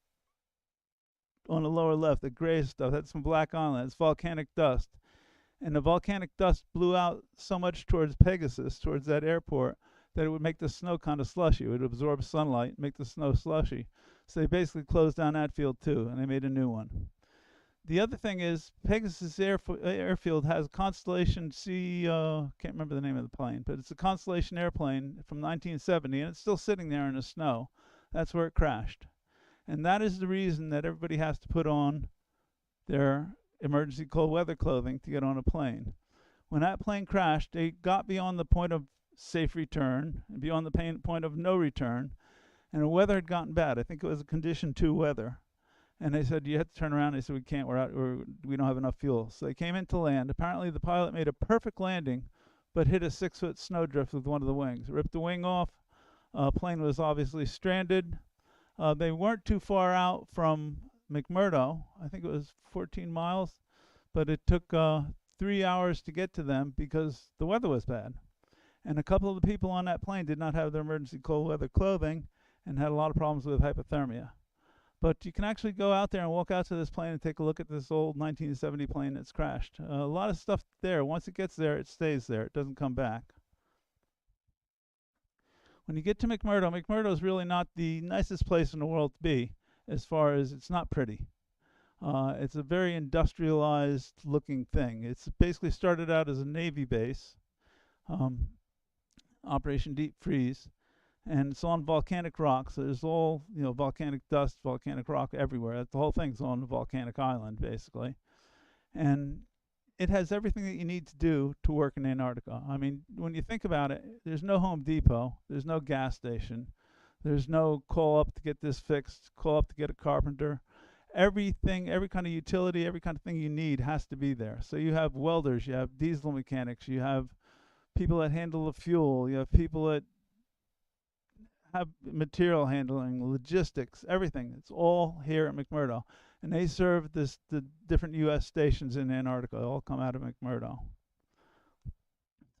Speaker 2: on the lower left, the grayish stuff. That's from Black Island. It's volcanic dust. And the volcanic dust blew out so much towards Pegasus, towards that airport, that it would make the snow kind of slushy. It would absorb sunlight, make the snow slushy. So they basically closed down that field too, and they made a new one. The other thing is Pegasus Airfield has Constellation C, can't remember the name of the plane, but it's a Constellation airplane from 1970, and it's still sitting there in the snow. That's where it crashed. And that is the reason that everybody has to put on their emergency cold weather clothing to get on a plane. When that plane crashed, they got beyond the point of safe return and beyond the point of no return, and the weather had gotten bad. I think it was a condition 2 weather. And they said, you have to turn around. They said, we can't, we don't have enough fuel. So they came into land. Apparently the pilot made a perfect landing, but hit a 6-foot snowdrift with one of the wings. Ripped the wing off. Plane was obviously stranded. They weren't too far out from McMurdo. I think it was 14 miles, but it took 3 hours to get to them because the weather was bad. And a couple of the people on that plane did not have their emergency cold weather clothing and had a lot of problems with hypothermia. But you can actually go out there and walk out to this plane and take a look at this old 1970 plane that's crashed. A lot of stuff there. Once it gets there, it stays there. It doesn't come back. When you get to McMurdo, McMurdo is really not the nicest place in the world to be, as far as it's not pretty. It's a very industrialized looking thing. It's basically started out as a Navy base, Operation Deep Freeze. And it's on volcanic rock, so there's all, volcanic dust, volcanic rock everywhere. The whole thing's on a volcanic island, basically. And it has everything that you need to do to work in Antarctica. I mean, when you think about it, there's no Home Depot, there's no gas station, there's no call up to get this fixed, call up to get a carpenter. Everything, every kind of utility, every kind of thing you need has to be there. So you have welders, you have diesel mechanics, you have people that handle the fuel, you have people that have material handling, logistics, everything. It's all here at McMurdo. And they serve the different U.S. stations in Antarctica. They all come out of McMurdo.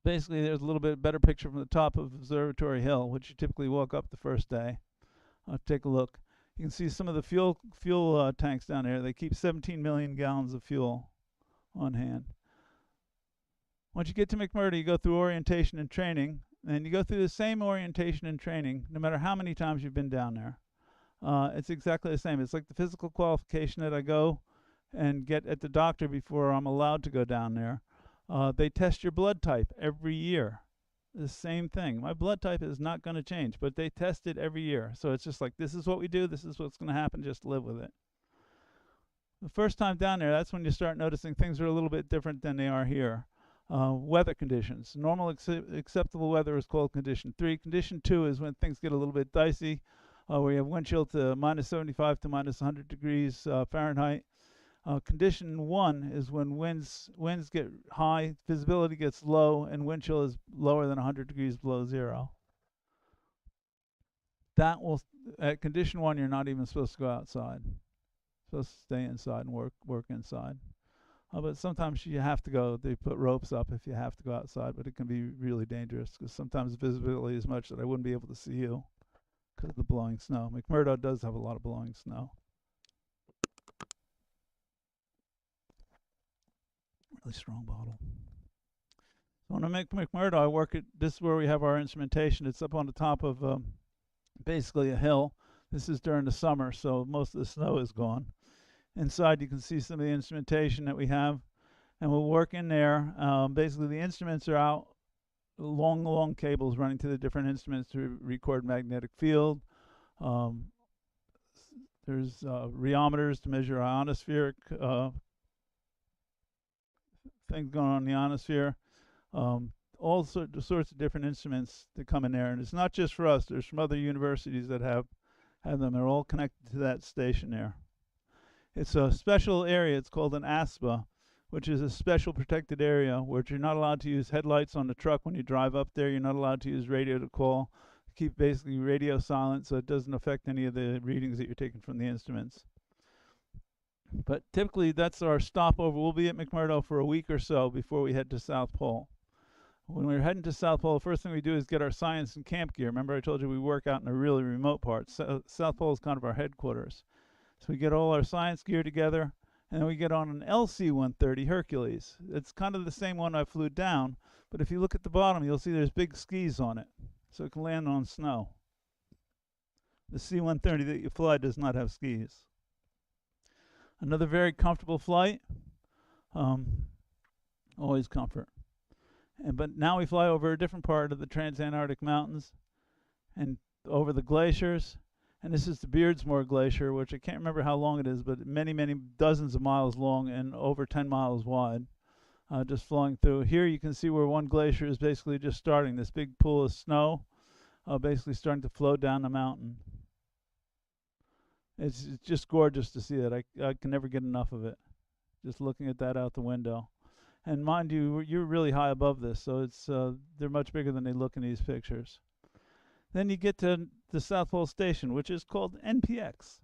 Speaker 2: Basically, there's a little bit better picture from the top of Observatory Hill, which you typically walk up the first day. Take a look. You can see some of the fuel tanks down there. They keep 17 million gallons of fuel on hand. Once you get to McMurdo, you go through orientation and training. And you go through the same orientation and training no matter how many times you've been down there. It's exactly the same. It's like the physical qualification that I go and get at the doctor before I'm allowed to go down there. They test your blood type every year. The same thing. My blood type is not going to change, but they test it every year. So it's just like, this is what we do. This is what's going to happen. Just live with it. The first time down there, that's when you start noticing things are a little bit different than they are here. Weather conditions. Normal acceptable weather is called condition 3. Condition 2 is when things get a little bit dicey, where you have wind chill to minus 75 to minus 100 degrees Fahrenheit. Condition 1 is when winds get high, visibility gets low, and wind chill is lower than 100 degrees below zero. That will, at condition 1, you're not even supposed to go outside. You're supposed to stay inside and work inside. But sometimes you have to go. They put ropes up if you have to go outside, but it can be really dangerous because sometimes visibility is much that I wouldn't be able to see you because of the blowing snow. McMurdo does have a lot of blowing snow. Really strong bottle. So when I make McMurdo, I work at, this is where we have our instrumentation. It's up on the top of basically a hill. This is during the summer, so most of the snow is gone. Inside you can see some of the instrumentation that we have, and we'll work in there. Basically the instruments are out, long cables running to the different instruments to record magnetic field. There's rheometers to measure ionospheric things going on in the ionosphere. All sorts of different instruments that come in there, and it's not just for us. There's from other universities that have them. They're all connected to that station there. It's a special area. It's called an ASPA, which is a special protected area where you're not allowed to use headlights on the truck when you drive up there. You're not allowed to use radio to call. Keep basically radio silent so it doesn't affect any of the readings that you're taking from the instruments. But typically that's our stopover. We'll be at McMurdo for a week or so before we head to South Pole. When we're heading to South Pole, the first thing we do is get our science and camp gear. Remember I told you we work out in a really remote part. South Pole is kind of our headquarters. So we get all our science gear together, and then we get on an LC-130 Hercules. It's kind of the same one I flew down, but if you look at the bottom, you'll see there's big skis on it, so it can land on snow. The C-130 that you fly does not have skis. Another very comfortable flight, always comfort. But now we fly over a different part of the Transantarctic Mountains and over the glaciers. And this is the Beardsmore Glacier, which I can't remember how long it is, but many dozens of miles long and over 10 miles wide, just flowing through. Here you can see where one glacier is basically just starting. This big pool of snow basically starting to flow down the mountain. It's just gorgeous to see it. I can never get enough of it, just looking at that out the window. And mind you, you're really high above this, so it's they're much bigger than they look in these pictures. Then you get to the South Pole Station, which is called NPX,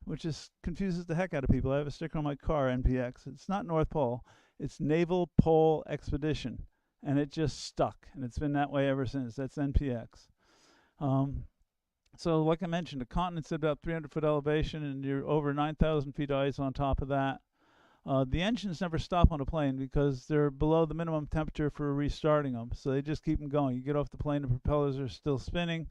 Speaker 2: which confuses the heck out of people. I have a sticker on my car, NPX. It's not North Pole. It's Naval Pole Expedition, and it just stuck, and it's been that way ever since. That's NPX. So like I mentioned, the continent's at about 300-foot elevation, and you're over 9,000 feet of ice on top of that. The engines never stop on a plane because they're below the minimum temperature for restarting them, so they just keep them going. You get off the plane, the propellers are still spinning.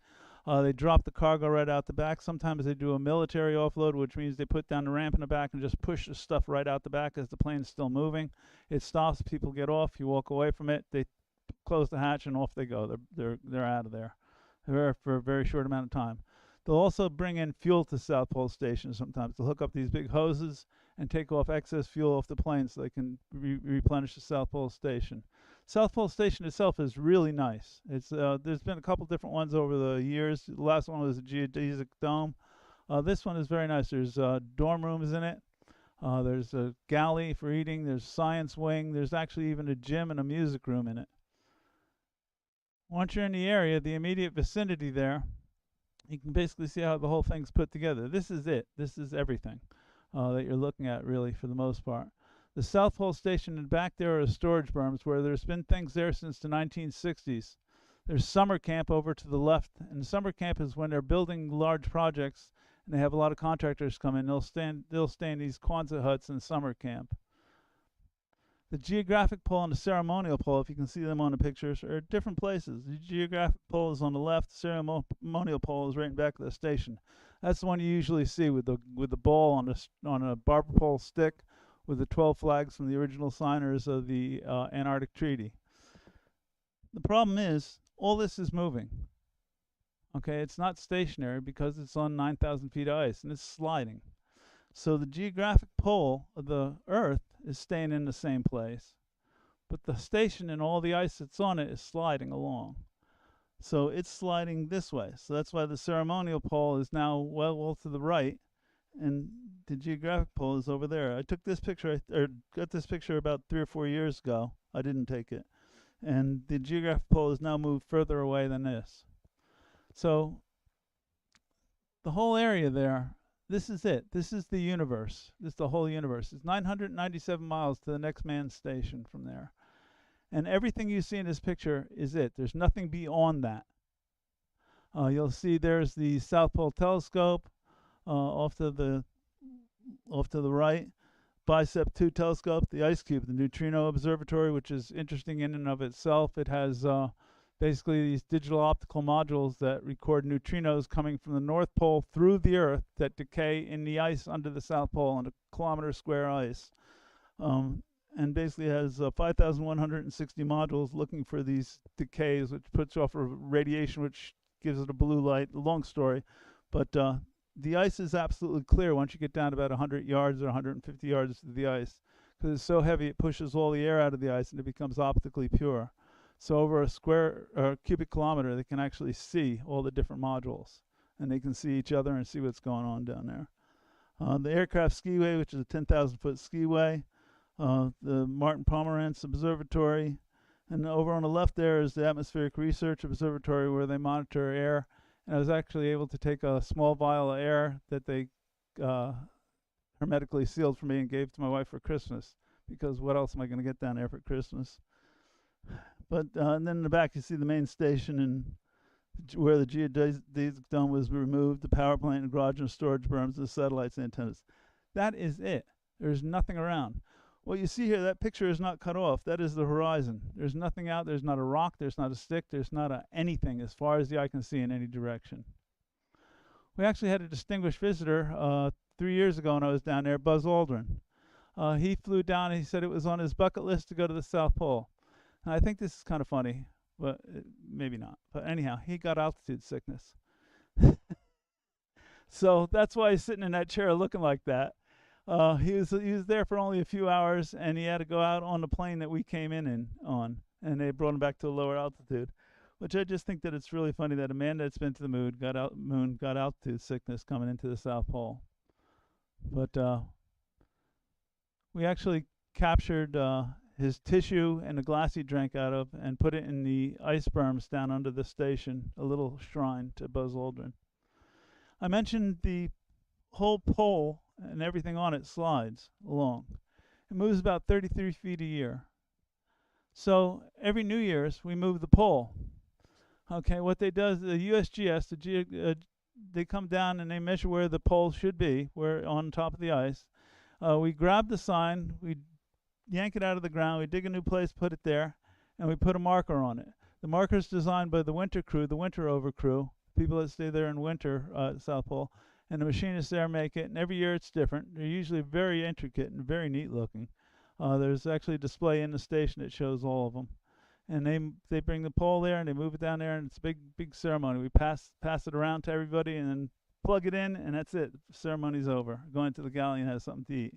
Speaker 2: They drop the cargo right out the back. Sometimes they do a military offload, which means they put down the ramp in the back and just push the stuff right out the back as the plane's still moving. It stops, people get off, you walk away from it, they close the hatch, and off they go. They're out of there. They're there for a very short amount of time. They'll also bring in fuel to South Pole Station sometimes. They'll hook up these big hoses and take off excess fuel off the plane so they can replenish the South Pole Station. South Pole Station itself is really nice. It's there's been a couple different ones over the years. The last one was a geodesic dome. This one is very nice. There's dorm rooms in it. There's a galley for eating. There's science wing. There's actually even a gym and a music room in it. Once you're in the area, the immediate vicinity there, you can basically see how the whole thing's put together. This is it. This is everything that you're looking at, really, for the most part. The South Pole Station and back there are storage berms where there's been things there since the 1960s. There's summer camp over to the left, and summer camp is when they're building large projects and they have a lot of contractors come in. They'll stay in these Quonset huts in summer camp. The geographic pole and the ceremonial pole, if you can see them on the pictures, are different places. The geographic pole is on the left. The ceremonial pole is right in back of the station. That's the one you usually see with the ball on a barber pole stick with the 12 flags from the original signers of the Antarctic Treaty. The problem is all this is moving. Okay, it's not stationary because it's on 9,000 feet of ice and it's sliding. So the geographic pole of the Earth is staying in the same place, but the station and all the ice that's on it is sliding along. So it's sliding this way. So that's why the ceremonial pole is now well to the right, and the geographic pole is over there. I took this picture, or got this picture about 3 or 4 years ago. I didn't take it. And the geographic pole is now moved further away than this. So the whole area there, this is it. This is the universe. This is the whole universe. It's 997 miles to the next manned station from there. And everything you see in this picture is it. There's nothing beyond that. You'll see there's the South Pole Telescope off to the right. Bicep 2 telescope, the ice cube, the neutrino observatory, which is interesting in and of itself. It has basically these digital optical modules that record neutrinos coming from the North Pole through the Earth that decay in the ice under the South Pole on a kilometer square ice. And basically has 5,160 modules looking for these decays, which puts off a radiation which gives it a blue light. Long story, but the ice is absolutely clear once you get down to about 100 yards or 150 yards to the ice, because it's so heavy it pushes all the air out of the ice and it becomes optically pure. So over a square cubic kilometer, they can actually see all the different modules, and they can see each other and see what's going on down there. The aircraft skiway, which is a 10,000-foot skiway, the Martin Pomerantz Observatory, and over on the left there is the Atmospheric Research Observatory, where they monitor air. And I was actually able to take a small vial of air that they hermetically sealed for me and gave to my wife for Christmas, because what else am I going to get down there for Christmas? But and then in the back you see the main station and where the geodesic dome was removed, the power plant and garage and storage berms, the satellites and antennas. That is it. There's nothing around. What you see here, that picture is not cut off. That is the horizon. There's nothing out. There's not a rock. There's not a stick. There's not anything as far as the eye can see in any direction. We actually had a distinguished visitor 3 years ago when I was down there, Buzz Aldrin. He flew down and he said it was on his bucket list to go to the South Pole. And I think this is kind of funny, but maybe not. But anyhow, he got altitude sickness. So that's why he's sitting in that chair looking like that. He was there for only a few hours, and he had to go out on the plane that we came in on, and they brought him back to a lower altitude. Which I just think that it's really funny that a man that's been to the moon got altitude sickness coming into the South Pole. But we actually captured his tissue and the glass he drank out of and put it in the ice berms down under the station, a little shrine to Buzz Aldrin. I mentioned the whole pole and everything on it slides along. It moves about 33 feet a year. So every New Year's we move the pole. Okay, what they do is the USGS, they come down and they measure where the pole should be, where on top of the ice. We grab the sign, we yank it out of the ground, we dig a new place, put it there, and we put a marker on it. The marker is designed by the winter crew, the winter over crew, people that stay there in winter at the South Pole, and the machinists there make it, and every year it's different. They're usually very intricate and very neat looking. There's actually a display in the station that shows all of them. And they bring the pole there and they move it down there, and it's a big ceremony. We pass it around to everybody and then plug it in, and that's it. The ceremony's over. Going to the galley and have something to eat.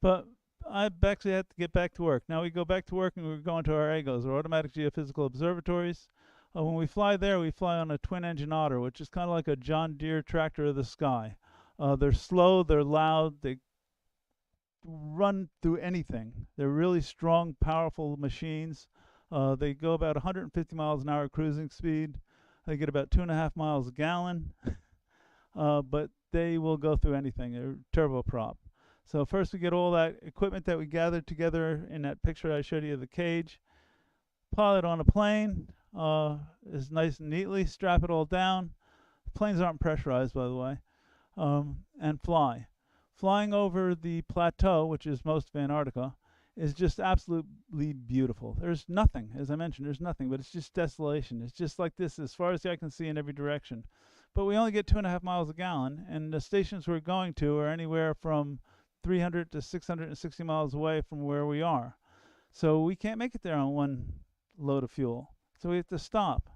Speaker 2: But I actually had to get back to work. Now we go back to work and we're going to our AGOs, our automatic geophysical observatories. When we fly there, we fly on a twin-engine Otter, which is kind of like a John Deere tractor of the sky. They're slow, they're loud, they run through anything. They're really strong, powerful machines. They go about 150 miles an hour cruising speed. They get about 2.5 miles a gallon, but they will go through anything. They're turboprop. So first we get all that equipment that we gathered together in that picture I showed you of the cage, pile it on a plane, is nice and neatly, strap it all down. Planes aren't pressurized, by the way, and fly. Flying over the plateau, which is most of Antarctica, is just absolutely beautiful. There's nothing, as I mentioned, there's nothing, but it's just desolation. It's just like this as far as the eye can see in every direction. But we only get 2.5 miles a gallon, and the stations we're going to are anywhere from 300 to 660 miles away from where we are. So we can't make it there on one load of fuel. So we have to stop.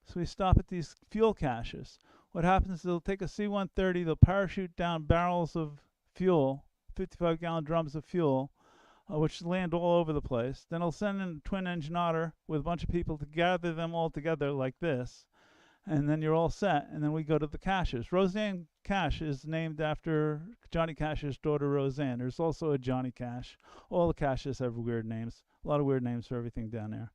Speaker 2: So we stop at these fuel caches. What happens is they'll take a C-130, they'll parachute down barrels of fuel, 55-gallon drums of fuel, which land all over the place. Then they'll send in a twin engine otter with a bunch of people to gather them all together like this, and then you're all set. And then we go to the caches. Roseanne Cache is named after Johnny Cash's daughter Roseanne. There's also a Johnny Cache. All the caches have weird names. A lot of weird names for everything down there.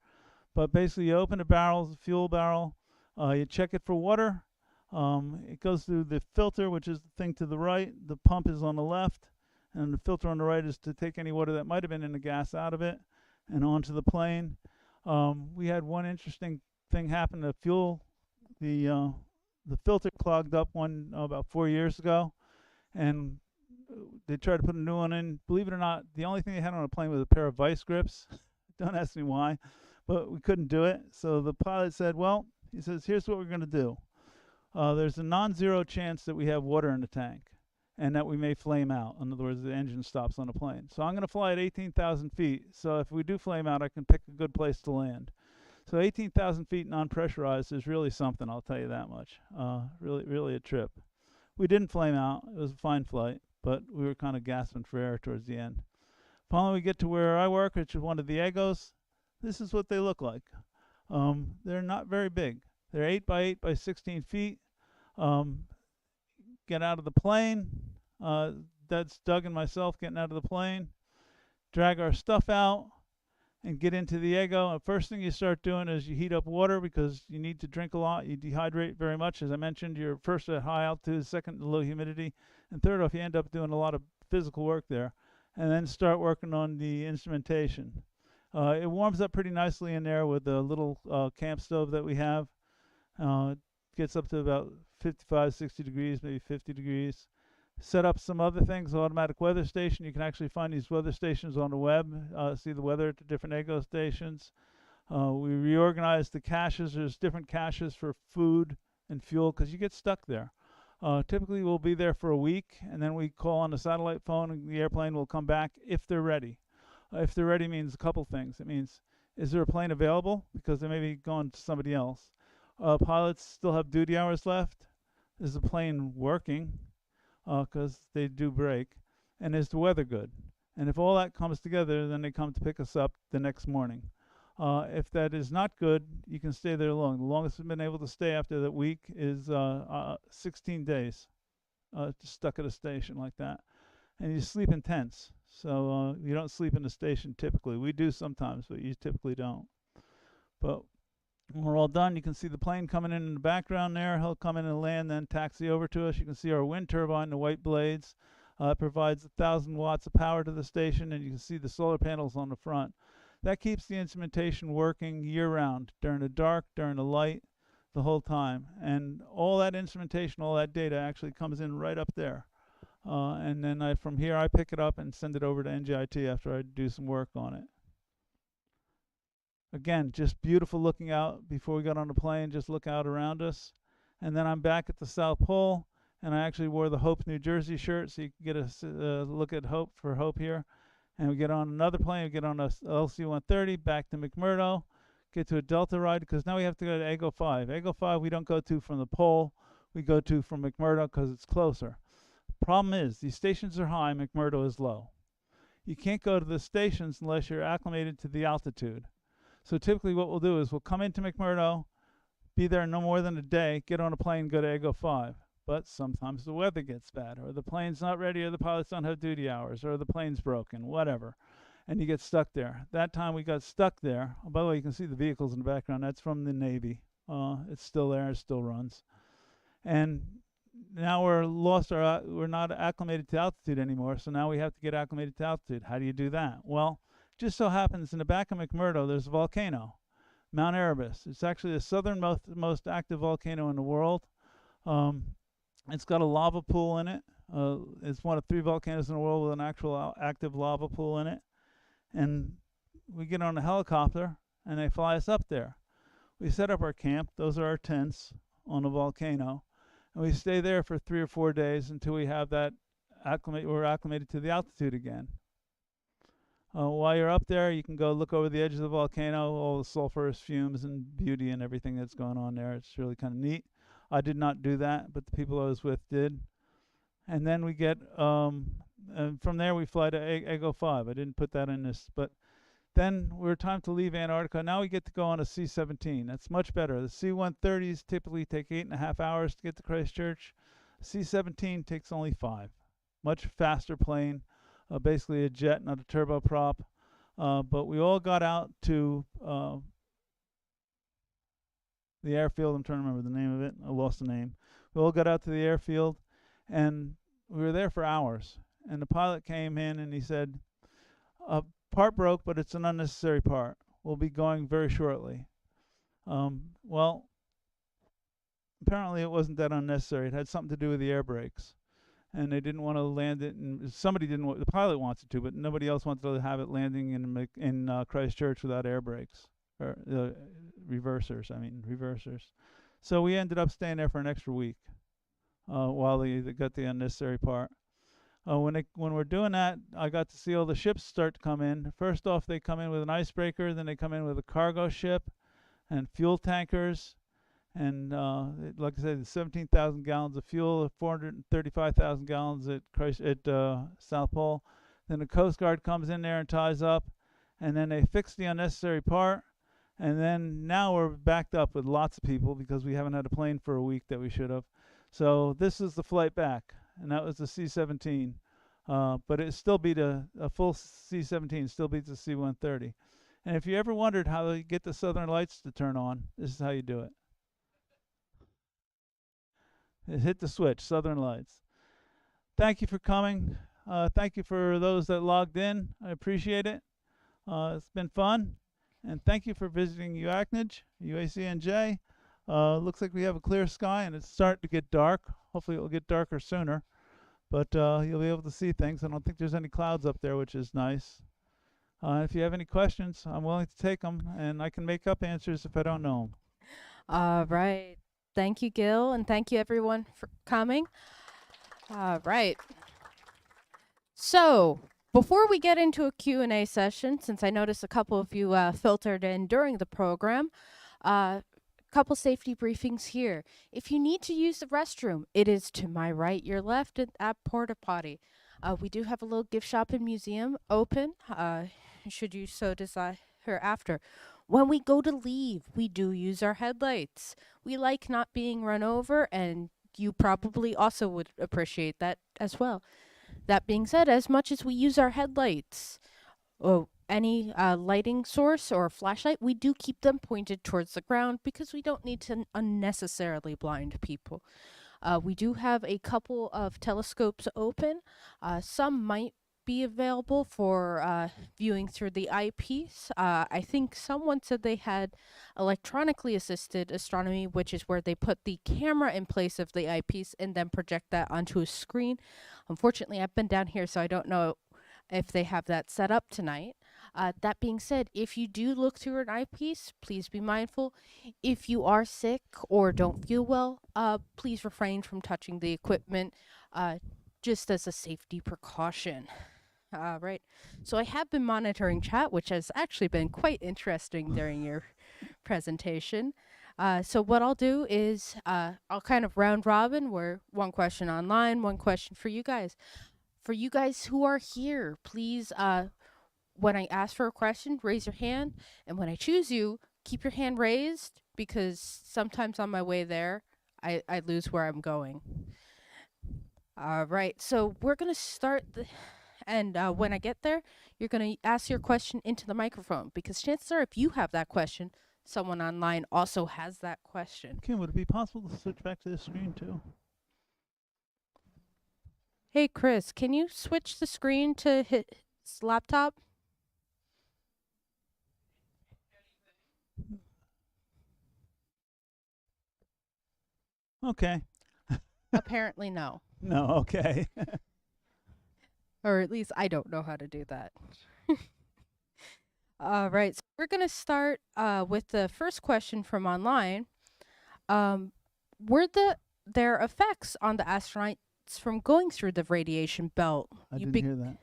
Speaker 2: But basically, you open a barrel, fuel barrel, you check it for water. It goes through the filter, which is the thing to the right. The pump is on the left, and the filter on the right is to take any water that might have been in the gas out of it and onto the plane. We had one interesting thing happen. The filter clogged up about 4 years ago, and they tried to put a new one in. Believe it or not, the only thing they had on a plane was a pair of vice grips. Don't ask me why, but we couldn't do it. So the pilot said, well, he says, here's what we're going to do. There's a non-zero chance that we have water in the tank and that we may flame out. In other words, the engine stops on the plane. So I'm going to fly at 18,000 feet. So if we do flame out, I can pick a good place to land. So 18,000 feet non-pressurized is really something, I'll tell you that much. Really, really a trip. We didn't flame out. It was a fine flight, but we were kind of gasping for air towards the end. Finally, we get to where I work, which is one of the Egos. This is what they look like. They're not very big. They're 8 by 8 by 16 feet. Get out of the plane. That's Doug and myself getting out of the plane. Drag our stuff out and get into the Ego. And first thing you start doing is you heat up water because you need to drink a lot. You dehydrate very much. As I mentioned, you're first at high altitude, second at low humidity, and third off, you end up doing a lot of physical work there. And then start working on the instrumentation. It warms up pretty nicely in there with the little camp stove that we have. Gets up to about 55, 60 degrees, maybe 50 degrees. Set up some other things, automatic weather station. You can actually find these weather stations on the web, see the weather at the different Ego stations. We reorganized the caches. There's different caches for food and fuel because you get stuck there. Typically, we'll be there for a week, and then we call on the satellite phone, and the airplane will come back if they're ready. If they're ready means a couple things. It means, is there a plane available? Because they may be going to somebody else. Pilots still have duty hours left. Is the plane working? Because they do break. And is the weather good? And if all that comes together, then they come to pick us up the next morning. If that is not good, you can stay there long. The longest we've been able to stay after that week is 16 days, just stuck at a station like that. And you sleep in tents. So you don't sleep in the station typically. We do sometimes, but you typically don't. But when we're all done, you can see the plane coming in the background there. He'll come in and land, then taxi over to us. You can see our wind turbine, the white blades. It provides 1,000 watts of power to the station, and you can see the solar panels on the front. That keeps the instrumentation working year-round, during the dark, during the light, the whole time. And all that instrumentation, all that data actually comes in right up there. And then from here, I pick it up and send it over to NJIT after I do some work on it. Again, just beautiful looking out before we got on the plane, just look out around us. And then I'm back at the South Pole, and I actually wore the Hope, New Jersey shirt, so you can get a look at Hope for Hope here. And we get on another plane, we get on a LC-130 back to McMurdo, get to a Delta ride, because now we have to go to Ego 5. Ego 5 we don't go to from the pole, we go to from McMurdo because it's closer. Problem is, these stations are high, McMurdo is low. You can't go to the stations unless you're acclimated to the altitude. So typically what we'll do is we'll come into McMurdo, be there no more than a day, get on a plane, go to Ego 5. But sometimes the weather gets bad, or the plane's not ready, or the pilots don't have duty hours, or the plane's broken, whatever. And you get stuck there. That time we got stuck there. Oh, by the way, you can see the vehicles in the background. That's from the Navy. It's still there, it still runs. And now we're not acclimated to altitude anymore, so now we have to get acclimated to altitude. How do you do that? Well, just so happens in the back of McMurdo there's a volcano, Mount Erebus. It's actually the southernmost active volcano in the world. It's got a lava pool in it. It's one of 3 volcanoes in the world with an actual active lava pool in it. And we get on a helicopter and they fly us up there. We set up our camp. Those are our tents on the volcano. And we stay there for 3 or 4 days until we have that we're acclimated to the altitude again. While you're up there, you can go look over the edge of the volcano, all the sulfurous fumes and beauty and everything that's going on there. It's really kind of neat. I did not do that, but the people I was with did. And then we get, and from there we fly to Ego 5. I didn't put that in this, but then we're time to leave Antarctica. Now we get to go on a C-17. That's much better. The C-130s typically take 8.5 hours to get to Christchurch. C-17 takes only 5. Much faster plane, basically a jet, not a turboprop. But we all got out to the airfield. I'm trying to remember the name of it. I lost the name. We all got out to the airfield, and we were there for hours. And the pilot came in and he said, part broke, but it's an unnecessary part. We'll be going very shortly. Well, apparently it wasn't that unnecessary. It had something to do with the air brakes. And they didn't want to land it, and somebody didn't want, the pilot wants it to, but nobody else wanted to have it landing in Christchurch without air brakes, or reversers. So we ended up staying there for an extra week while they got the unnecessary part. When we're doing that, I got to see all the ships start to come in. First off, they come in with an icebreaker, then they come in with a cargo ship and fuel tankers. And like I said, 17,000 gallons of fuel, 435,000 gallons at South Pole. Then the Coast Guard comes in there and ties up, and then they fix the unnecessary part. And then now we're backed up with lots of people because we haven't had a plane for a week that we should have. So this is the flight back, and that was the C-17. But it still beat a full C-17, still beats the C-130. And if you ever wondered how you get the Southern Lights to turn on, this is how you do it. Hit the switch, Southern Lights. Thank you for coming. Thank you for those that logged in. I appreciate it. It's been fun. And thank you for visiting UACNJ. Looks like we have a clear sky and it's starting to get dark. Hopefully it will get darker sooner. But you'll be able to see things. I don't think there's any clouds up there, which is nice. If you have any questions, I'm willing to take them, and I can make up answers if I don't know them.
Speaker 1: All right. Thank you, Gil, and thank you, everyone, for coming. All right. So, before we get into a Q&A session, since I noticed a couple of you filtered in during the program, couple safety briefings here. If you need to use the restroom, it is to my right, your left at Porta Potty. We do have a little gift shop and museum open, should you so desire after. When we go to leave, we do use our headlights. We like not being run over, and you probably also would appreciate that as well. That being said, as much as we use our headlights, any lighting source or flashlight, we do keep them pointed towards the ground because we don't need to unnecessarily blind people. We do have a couple of telescopes open. Some might be available for viewing through the eyepiece. I think someone said they had electronically assisted astronomy, which is where they put the camera in place of the eyepiece and then project that onto a screen. Unfortunately, I've been down here, so I don't know if they have that set up tonight. That being said, if you do look through an eyepiece, please be mindful. If you are sick or don't feel well, please refrain from touching the equipment, just as a safety precaution. Right. So I have been monitoring chat, which has actually been quite interesting during your presentation. So what I'll do is I'll kind of round robin, where one question online, one question for you guys. For you guys who are here, please, when I ask for a question, raise your hand. And when I choose you, keep your hand raised, because sometimes on my way there, I lose where I'm going. All right. So we're going to start and when I get there, you're going to ask your question into the microphone, because chances are if you have that question, someone online also has that question.
Speaker 2: Kim, would it be possible to switch back to this screen too?
Speaker 1: Hey, Chris, can you switch the screen to his laptop?
Speaker 2: Okay.
Speaker 1: Apparently no.
Speaker 2: No, okay.
Speaker 1: Or at least I don't know how to do that. All right, so we're going to start with the first question from online. Were there effects on the astronauts from going through the radiation belt?
Speaker 2: I didn't hear that.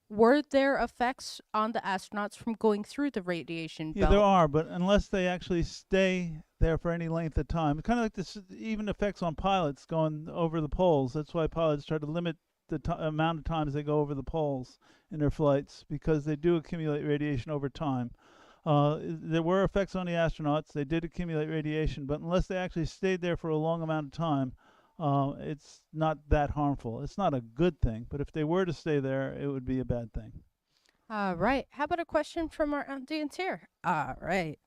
Speaker 1: Were there effects on the astronauts from going through the radiation belt?
Speaker 2: Yeah, there are, but unless they actually stay there for any length of time. Kind of like this even effects on pilots going over the poles. That's why pilots try to limit the amount of times they go over the poles in their flights, because they do accumulate radiation over time. There were effects on the astronauts. They did accumulate radiation, but unless they actually stayed there for a long amount of time, it's not that harmful. It's not a good thing, but if they were to stay there, it would be a bad thing.
Speaker 1: All right. How about a question from our audience here? All right.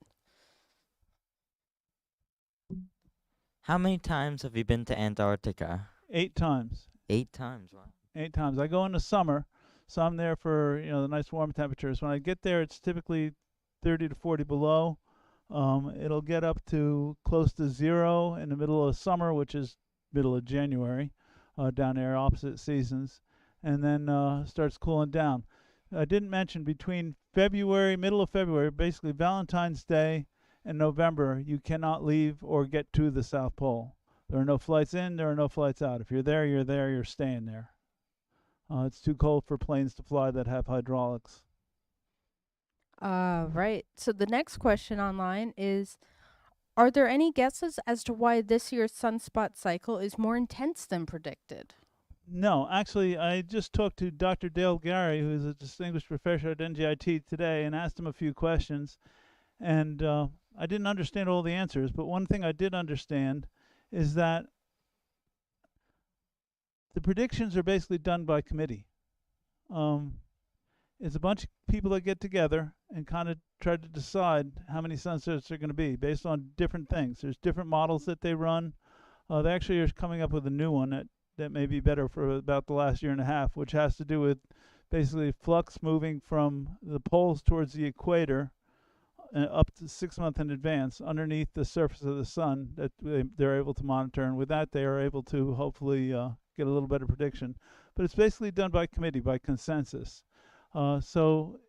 Speaker 3: How many times have you been to Antarctica?
Speaker 2: 8 times.
Speaker 3: 8 times. Wow.
Speaker 2: 8 times. I go in the summer, so I'm there for the nice warm temperatures. When I get there, it's typically 30 to 40 below. It'll get up to close to 0 in the middle of summer, which is middle of January, down there, opposite seasons, and then starts cooling down. I didn't mention between middle of February, basically Valentine's Day and November, you cannot leave or get to the South Pole. There are no flights in, there are no flights out. If you're there, you're staying there. It's too cold for planes to fly that have hydraulics.
Speaker 1: Right. So the next question online is, are there any guesses as to why this year's sunspot cycle is more intense than predicted?
Speaker 2: No, actually, I just talked to Dr. Dale Gary, who is a distinguished professor at NJIT today, and asked him a few questions. And I didn't understand all the answers, but one thing I did understand is that the predictions are basically done by committee. It's a bunch of people that get together and kind of try to decide how many sunsets are going to be based on different things. There's different models that they run. They actually are coming up with a new one that may be better for about the last year and a half, which has to do with basically flux moving from the poles towards the equator up to 6 months in advance underneath the surface of the sun that they're able to monitor. And with that, they are able to hopefully get a little better prediction. But it's basically done by committee, by consensus. So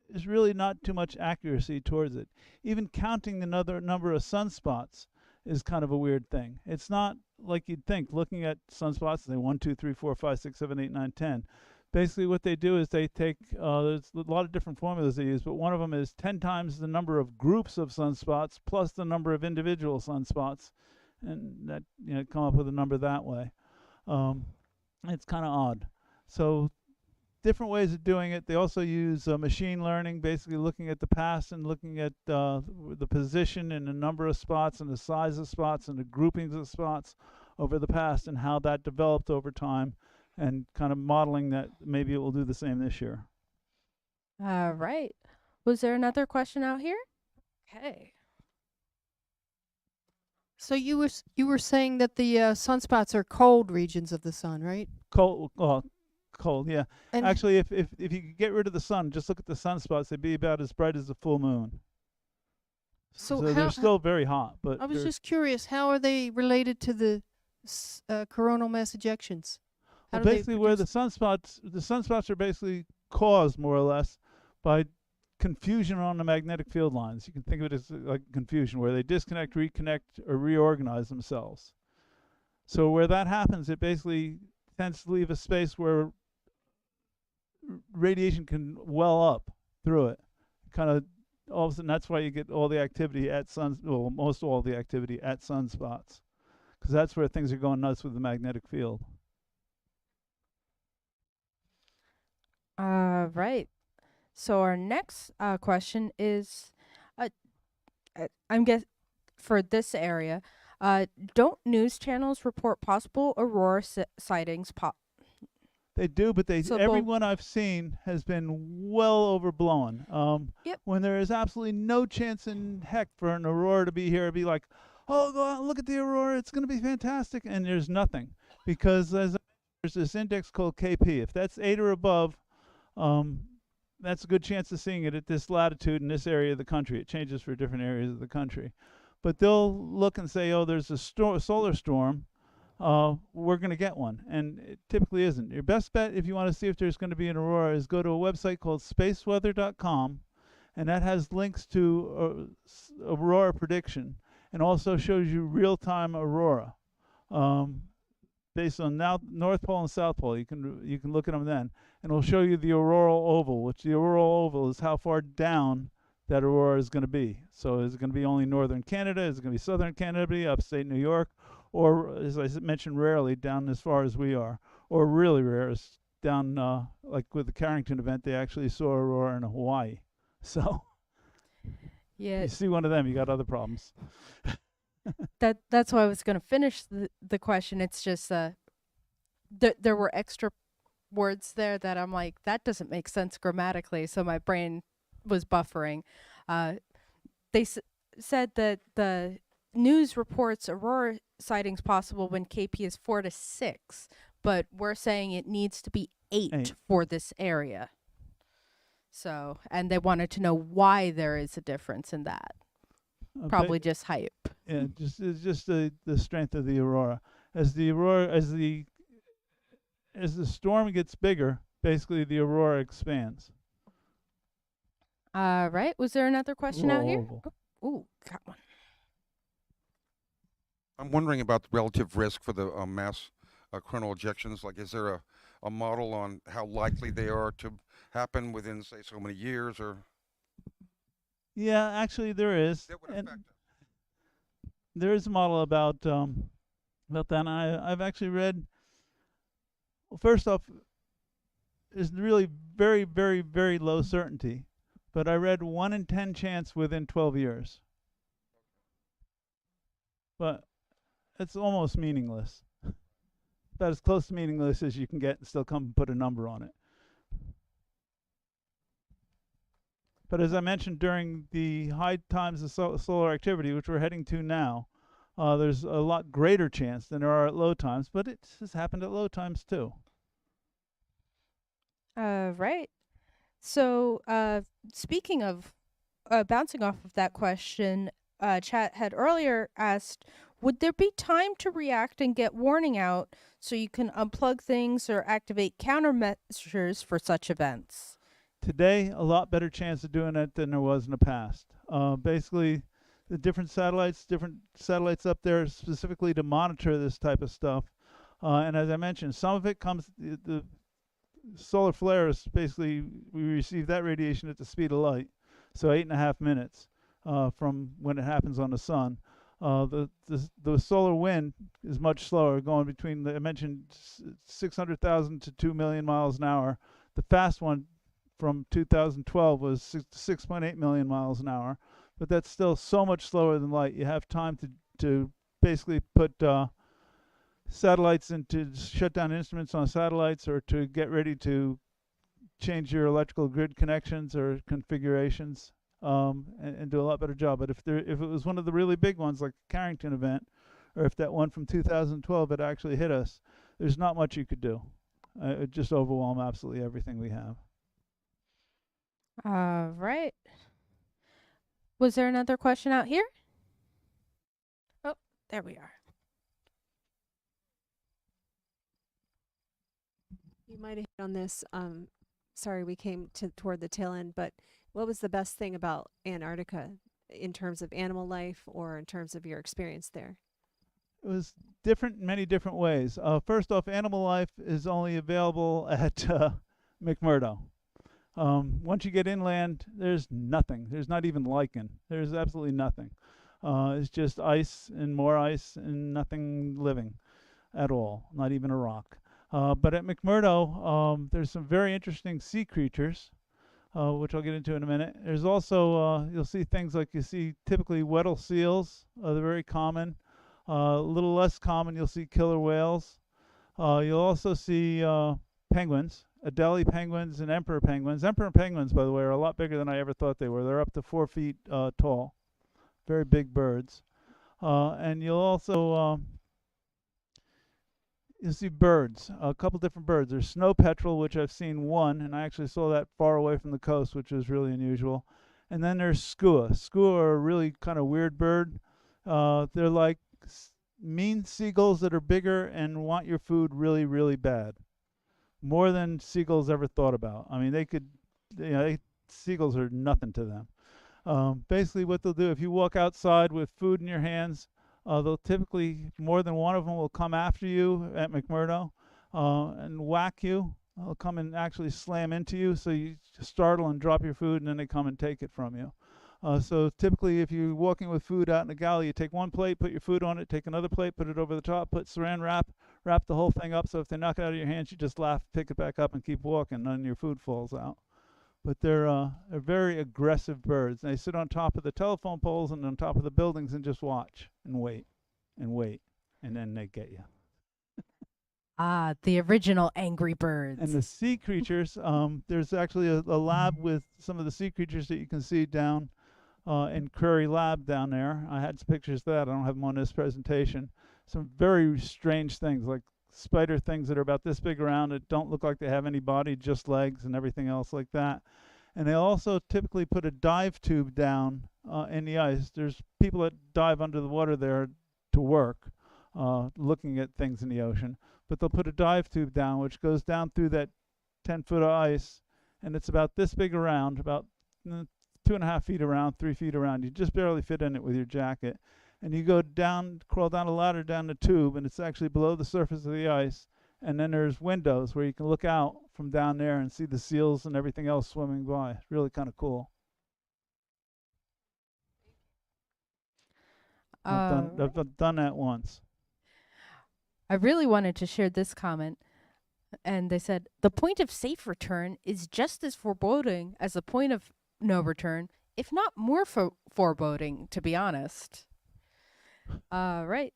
Speaker 2: there's really not too much accuracy towards it. Even counting the number of sunspots is kind of a weird thing. It's not like you'd think, looking at sunspots, they 1, 2, 3, 4, 5, 6, 7, 8, 9, 10. Basically what they do is they take, there's a lot of different formulas they use, but one of them is 10 times the number of groups of sunspots plus the number of individual sunspots, and that come up with a number that way. It's kind of odd. So different ways of doing it. They also use machine learning, basically looking at the past and looking at the position and the number of spots and the size of spots and the groupings of spots over the past and how that developed over time, and kind of modeling that maybe it will do the same this year.
Speaker 1: All right. Was there another question out here? Okay.
Speaker 4: So you were saying that the sunspots are cold regions of the sun, right?
Speaker 2: Cold, yeah.
Speaker 4: And
Speaker 2: Actually, if you could get rid of the sun, just look at the sunspots, they'd be about as bright as the full moon.
Speaker 4: so
Speaker 2: They're
Speaker 4: how,
Speaker 2: still very hot, but
Speaker 4: I was
Speaker 2: they're-
Speaker 4: just curious, how are they related to the coronal mass ejections? How
Speaker 2: well,
Speaker 4: do they
Speaker 2: basically where the sunspots are basically caused more or less by confusion on the magnetic field lines. You can think of it as like confusion, where they disconnect, reconnect, or reorganize themselves. So where that happens, it basically tends to leave a space where radiation can well up through it. Kind of all of a sudden, that's why you get all the activity at most all the activity at sunspots, because that's where things are going nuts with the magnetic field.
Speaker 1: Right. So our next question is, I'm guess for this area, don't news channels report possible aurora sightings?
Speaker 2: They do, but
Speaker 1: So
Speaker 2: every
Speaker 1: both-
Speaker 2: one I've seen has been well overblown.
Speaker 1: Yep.
Speaker 2: When there is absolutely no chance in heck for an aurora to be here, it'd be like, oh, go out and look at the aurora, it's going to be fantastic, and there's nothing, because there's this index called KP. If that's 8 or above, that's a good chance of seeing it at this latitude in this area of the country. It changes for different areas of the country. But they'll look and say, oh, there's a solar storm. We're going to get one. And it typically isn't. Your best bet, if you want to see if there's going to be an aurora, is go to a website called spaceweather.com. And that has links to aurora prediction, and also shows you real-time aurora. Based on North Pole and South Pole, you can look at them then, and it'll show you the auroral oval, which the auroral oval is how far down that aurora is going to be. So is it going to be only northern Canada? Is it going to be southern Canada, upstate New York? Or, as I mentioned, rarely down as far as we are, or really rare as down, like with the Carrington event, they actually saw aurora in Hawaii. So
Speaker 1: Yeah,
Speaker 2: you see one of them, you got other problems.
Speaker 1: that's why I was going to finish the question. It's just there were extra words there that I'm like, that doesn't make sense grammatically. So my brain was buffering. They said that the news reports aurora sightings possible when KP is 4 to 6, but we're saying it needs to be 8 for this area. So, and they wanted to know why there is a difference in that. Probably just hype.
Speaker 2: Yeah, it's just the strength of the aurora. As the storm gets bigger, basically the aurora expands.
Speaker 1: Right. Was there another question out here? Ooh, got one.
Speaker 5: I'm wondering about the relative risk for the mass coronal ejections. Like, is there a model on how likely they are to happen within, say, so many years? Or
Speaker 2: Yeah, actually there is.
Speaker 5: that would affect them?
Speaker 2: There is a model about that. And I've actually read. Well, first off, there's really very, very, very low certainty, but I read 1 in 10 chance within 12 years. But it's almost meaningless. About as close to meaningless as you can get and still come and put a number on it. But as I mentioned, during the high times of solar activity, which we're heading to now, there's a lot greater chance than there are at low times, but it has happened at low times too.
Speaker 1: Right. So, speaking of bouncing off of that question, Chat had earlier asked, would there be time to react and get warning out so you can unplug things or activate countermeasures for such events?
Speaker 2: Today, a lot better chance of doing it than there was in the past. Basically, the different satellites up there specifically to monitor this type of stuff. And as I mentioned, some of it comes, the solar flares, basically, we receive that radiation at the speed of light, so 8.5 minutes from when it happens on the sun. The solar wind is much slower, going between, I mentioned 600,000 to 2 million miles an hour. The fast one from 2012 was 6.8 million miles an hour, but that's still so much slower than light. You have time to basically put satellites and to shut down instruments on satellites, or to get ready to change your electrical grid connections or configurations, and do a lot better job. But if it was one of the really big ones like the Carrington event, or if that one from 2012 had actually hit us, there's not much you could do. It would just overwhelm absolutely everything we have.
Speaker 1: Right. Was there another question out here? Oh, there we are.
Speaker 6: You might have hit on this. Sorry, we came toward the tail end, but what was the best thing about Antarctica in terms of animal life or in terms of your experience there?
Speaker 2: It was different in many different ways. First off, animal life is only available at McMurdo. Once you get inland, there's nothing. There's not even lichen. There's absolutely nothing. It's just ice and more ice and nothing living at all, not even a rock. But at McMurdo, there's some very interesting sea creatures, which I'll get into in a minute. There's also, you'll see things like you see typically Weddell seals. They're very common. A little less common, you'll see killer whales. You'll also see penguins, Adelie penguins and emperor penguins. Emperor penguins, by the way, are a lot bigger than I ever thought they were. They're up to 4 feet tall. Very big birds. And you'll also you'll see birds, a couple different birds. There's snow petrel, which I've seen one, and I actually saw that far away from the coast, which is really unusual. And then there's skua. Skua are a really kind of weird bird. They're like mean seagulls that are bigger and want your food really, really bad. More than seagulls ever thought about. I mean, they could, seagulls are nothing to them. Basically what they'll do, if you walk outside with food in your hands, they'll typically, more than one of them will come after you at McMurdo and whack you. They'll come and actually slam into you, so you startle and drop your food, and then they come and take it from you. So typically, if you're walking with food out in the galley, you take one plate, put your food on it, take another plate, put it over the top, put saran wrap, wrap the whole thing up. So if they knock it out of your hands, you just laugh, pick it back up, and keep walking. None of your food falls out. But they're very aggressive birds. They sit on top of the telephone poles and on top of the buildings and just watch and wait, and then they get you.
Speaker 1: Ah, the original Angry Birds.
Speaker 2: And the sea creatures, there's actually a lab with some of the sea creatures that you can see down in Curry Lab down there. I had some pictures of that. I don't have them on this presentation. Some very strange things, like spider things that are about this big around that don't look like they have any body, just legs and everything else like that. And they also typically put a dive tube down in the ice. There's people that dive under the water there to work, looking at things in the ocean. But they'll put a dive tube down, which goes down through that 10 foot of ice, and it's about this big around, about 2.5 feet around, 3 feet around. You just barely fit in it with your jacket. And you go down, crawl down a ladder down the tube, and it's actually below the surface of the ice. And then there's windows where you can look out from down there and see the seals and everything else swimming by. It's really kind of cool. I've done that once.
Speaker 1: I really wanted to share this comment. And they said, the point of safe return is just as foreboding as the point of no return, if not more foreboding, to be honest. Right.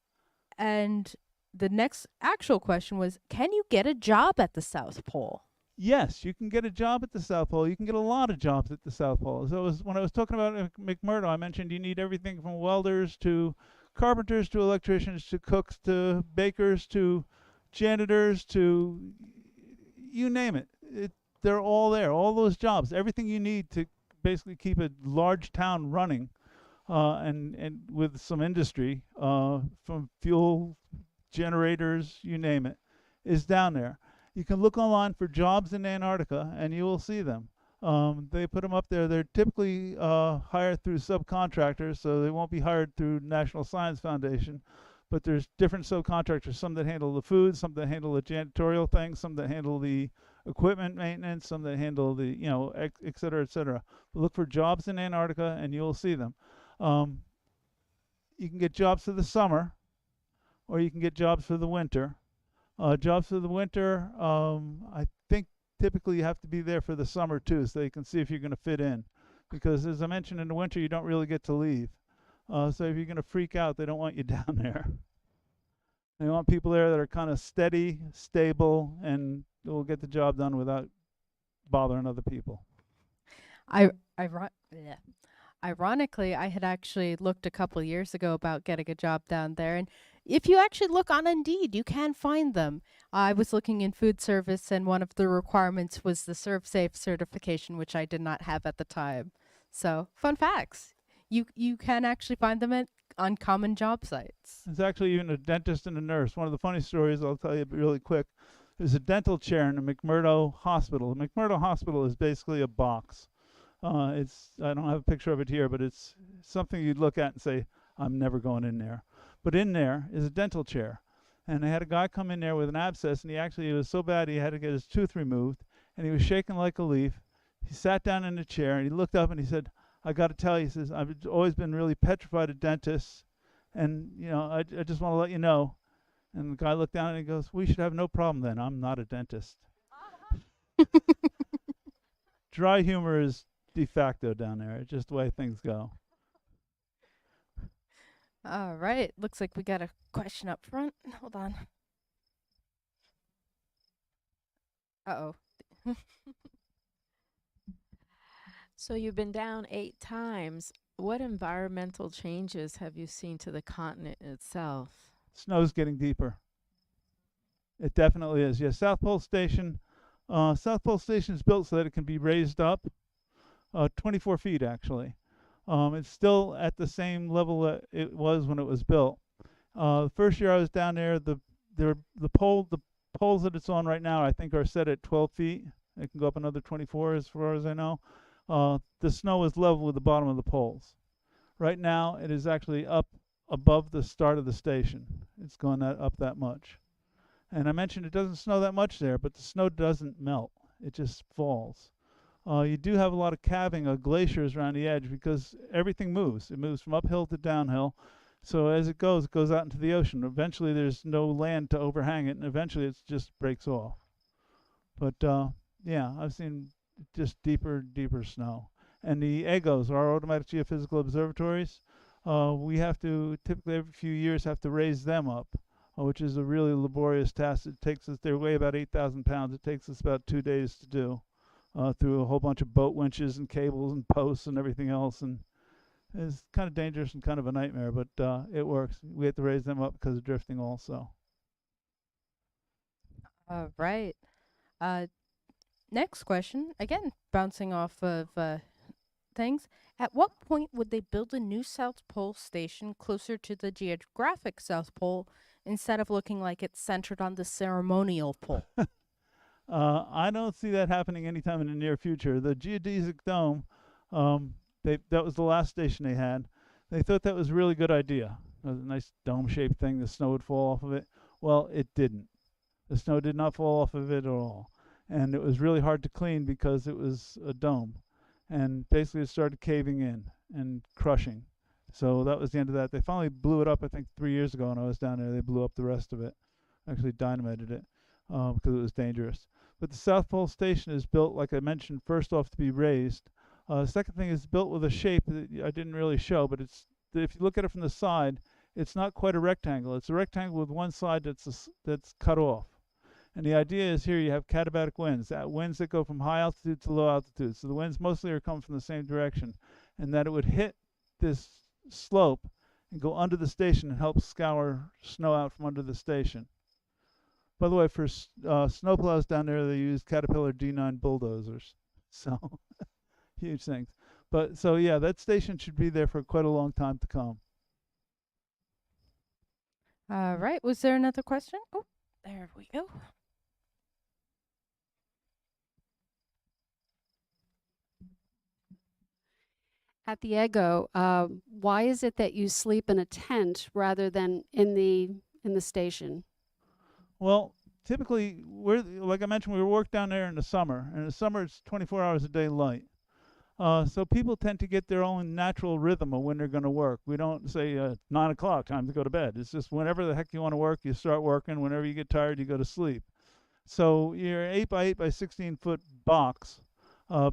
Speaker 1: And the next actual question was, can you get a job at the South Pole?
Speaker 2: Yes, you can get a job at the South Pole. You can get a lot of jobs at the South Pole. So when I was talking about McMurdo, I mentioned you need everything from welders to carpenters to electricians to cooks to bakers to janitors to you name it. They're all there, all those jobs, everything you need to basically keep a large town running and with some industry from fuel, generators, you name it, is down there. You can look online for jobs in Antarctica and you will see them. They put them up there. They're typically hired through subcontractors, so they won't be hired through National Science Foundation. But there's different subcontractors, some that handle the food, some that handle the janitorial things, some that handle the equipment maintenance, some that handle the, et cetera, et cetera. But look for jobs in Antarctica and you'll see them. You can get jobs for the summer or you can get jobs for the winter. Jobs for the winter, I think typically you have to be there for the summer too, so you can see if you're going to fit in. Because as I mentioned, in the winter you don't really get to leave. So if you're going to freak out, they don't want you down there. They want people there that are kind of steady, stable, and will get the job done without bothering other people.
Speaker 1: Ironically, I had actually looked a couple years ago about getting a job down there, and if you actually look on Indeed, you can find them. I was looking in food service, and one of the requirements was the ServSafe certification, which I did not have at the time. So, fun facts. You can actually find them on common job sites.
Speaker 2: There's actually even a dentist and a nurse. One of the funny stories I'll tell you really quick. There's a dental chair in the McMurdo Hospital. The McMurdo Hospital is basically a box. I don't have a picture of it here, but it's something you'd look at and say, I'm never going in there. But in there is a dental chair. And they had a guy come in there with an abscess, and it was so bad he had to get his tooth removed, and he was shaking like a leaf. He sat down in the chair, and he looked up, and he said, I got to tell you, he says, I've always been really petrified of dentists, and, I just want to let you know. And the guy looked down, and he goes, we should have no problem then. I'm not a dentist. Dry humor is de facto down there. It's just the way things go.
Speaker 1: All right. Looks like we got a question up front. Hold on. Uh-oh.
Speaker 7: So you've been down 8 times. What environmental changes have you seen to the continent itself?
Speaker 2: Snow's getting deeper. It definitely is. Yeah, South Pole Station is built so that it can be raised up 24 feet actually. It's still at the same level that it was when it was built. The first year I was down there, the poles that it's on right now I think are set at 12 feet. It can go up another 24 as far as I know. The snow is level with the bottom of the poles. Right now it is actually up above the start of the station. It's gone up that much. And I mentioned it doesn't snow that much there, but the snow doesn't melt. It just falls. You do have a lot of calving of glaciers around the edge because everything moves. It moves from uphill to downhill. So as it goes out into the ocean. Eventually there's no land to overhang it, and eventually it just breaks off. But yeah, I've seen just deeper snow. And the AGOs, our automatic geophysical observatories, we have to typically every few years have to raise them up, which is a really laborious task. It takes us, they weigh about 8,000 pounds. It takes us about 2 days to do, through a whole bunch of boat winches and cables and posts and everything else. And it's kind of dangerous and kind of a nightmare, but it works. We have to raise them up because of drifting also.
Speaker 1: Right. Next question, again, bouncing off of things. At what point would they build a new South Pole station closer to the geographic South Pole instead of looking like it's centered on the ceremonial pole?
Speaker 2: I don't see that happening anytime in the near future. The geodesic dome, that was the last station they had. They thought that was a really good idea. It was a nice dome-shaped thing. The snow would fall off of it. Well, it didn't. The snow did not fall off of it at all. And it was really hard to clean because it was a dome. And basically it started caving in and crushing. So that was the end of that. They finally blew it up, I think 3 years ago when I was down there. They blew up the rest of it. Actually dynamited it because it was dangerous. But the South Pole Station is built, like I mentioned, first off to be raised. The second thing is built with a shape that I didn't really show, but it's, if you look at it from the side, it's not quite a rectangle. It's a rectangle with one side that's cut off. And the idea is here you have katabatic winds, winds that go from high altitude to low altitude. So the winds mostly are coming from the same direction, and that it would hit this slope and go under the station and help scour snow out from under the station. By the way, for snowplows down there, they use Caterpillar D9 bulldozers. So huge things. But so yeah, that station should be there for quite a long time to come.
Speaker 1: All right. Was there another question? Oh, there we go.
Speaker 8: At the EGO, why is it that you sleep in a tent rather than in the station?
Speaker 2: Well, typically, like I mentioned, we work down there in the summer. And in the summer, it's 24 hours a day light. So people tend to get their own natural rhythm of when they're going to work. We don't say 9 o'clock, time to go to bed. It's just whenever the heck you want to work, you start working. Whenever you get tired, you go to sleep. So your 8 by 8 by 16 foot box,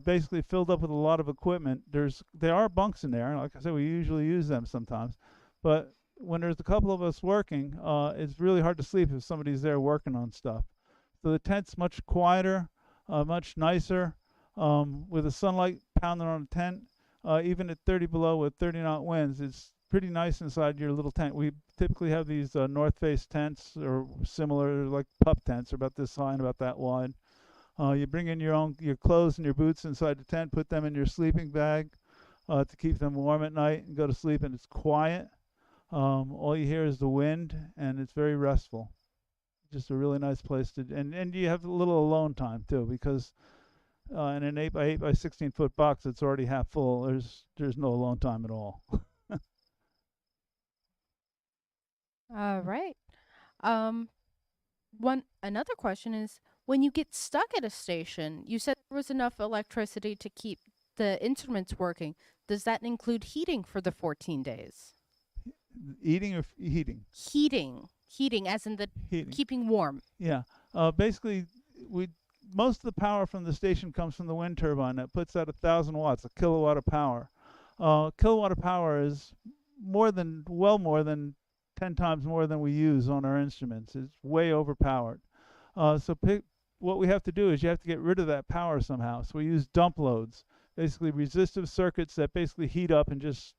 Speaker 2: basically filled up with a lot of equipment. There are bunks in there. Like I said, we usually use them sometimes. But when there's a couple of us working, it's really hard to sleep if somebody's there working on stuff. So the tent's much quieter, much nicer, with the sunlight pounding on the tent. Even at 30 below with 30 knot winds, it's pretty nice inside your little tent. We typically have these North Face tents or similar, like pup tents, about this high and about that wide. You bring in your clothes and your boots inside the tent, put them in your sleeping bag to keep them warm at night, and go to sleep, and it's quiet. All you hear is the wind, and it's very restful. Just a really nice place to, and you have a little alone time too, because in an 8 by 8 by 16 foot box that's already half full, there's no alone time at all.
Speaker 1: All right. Another question is, when you get stuck at a station, you said there was enough electricity to keep the instruments working. Does that include heating for the 14 days?
Speaker 2: Eating or heating?
Speaker 1: Heating, as in the
Speaker 2: Heating.
Speaker 1: keeping warm.
Speaker 2: Yeah. Basically, most of the power from the station comes from the wind turbine that puts out 1,000 watts, a kilowatt of power. Kilowatt of power is more than 10 times more than we use on our instruments. It's way overpowered. What we have to do is you have to get rid of that power somehow. So we use dump loads, basically resistive circuits that basically heat up and just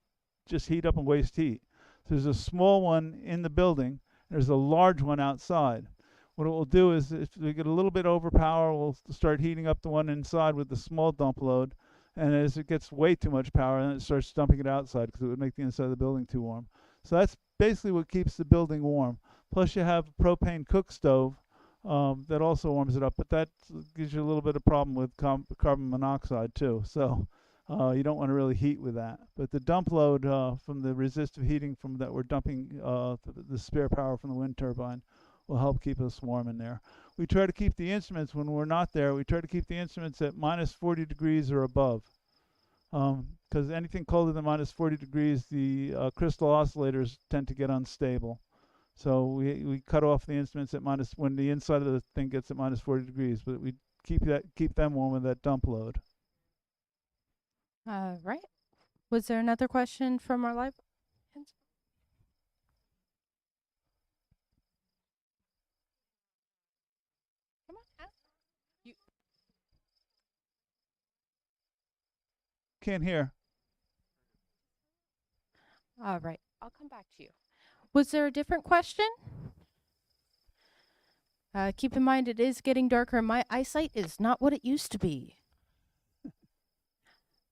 Speaker 2: heat up and waste heat. So there's a small one in the building. There's a large one outside. What it will do is if we get a little bit overpower, we'll start heating up the one inside with the small dump load. And as it gets way too much power, then it starts dumping it outside because it would make the inside of the building too warm. So that's basically what keeps the building warm. Plus you have a propane cook stove that also warms it up, but that gives you a little bit of problem with carbon monoxide too. So you don't want to really heat with that. But the dump load from the resistive heating that we're dumping the spare power from the wind turbine will help keep us warm in there. We try to keep the instruments, when we're not there, we try to keep the instruments at minus 40 degrees or above. Because anything colder than minus 40 degrees, the crystal oscillators tend to get unstable. So we cut off the instruments at when the inside of the thing gets at minus 40 degrees, but we keep them warm with that dump load.
Speaker 1: Right. Was there another question from our live? Come on, ask. You
Speaker 2: Can't hear.
Speaker 1: all right. I'll come back to you. Was there a different question? Keep in mind it is getting darker and my eyesight is not what it used to be.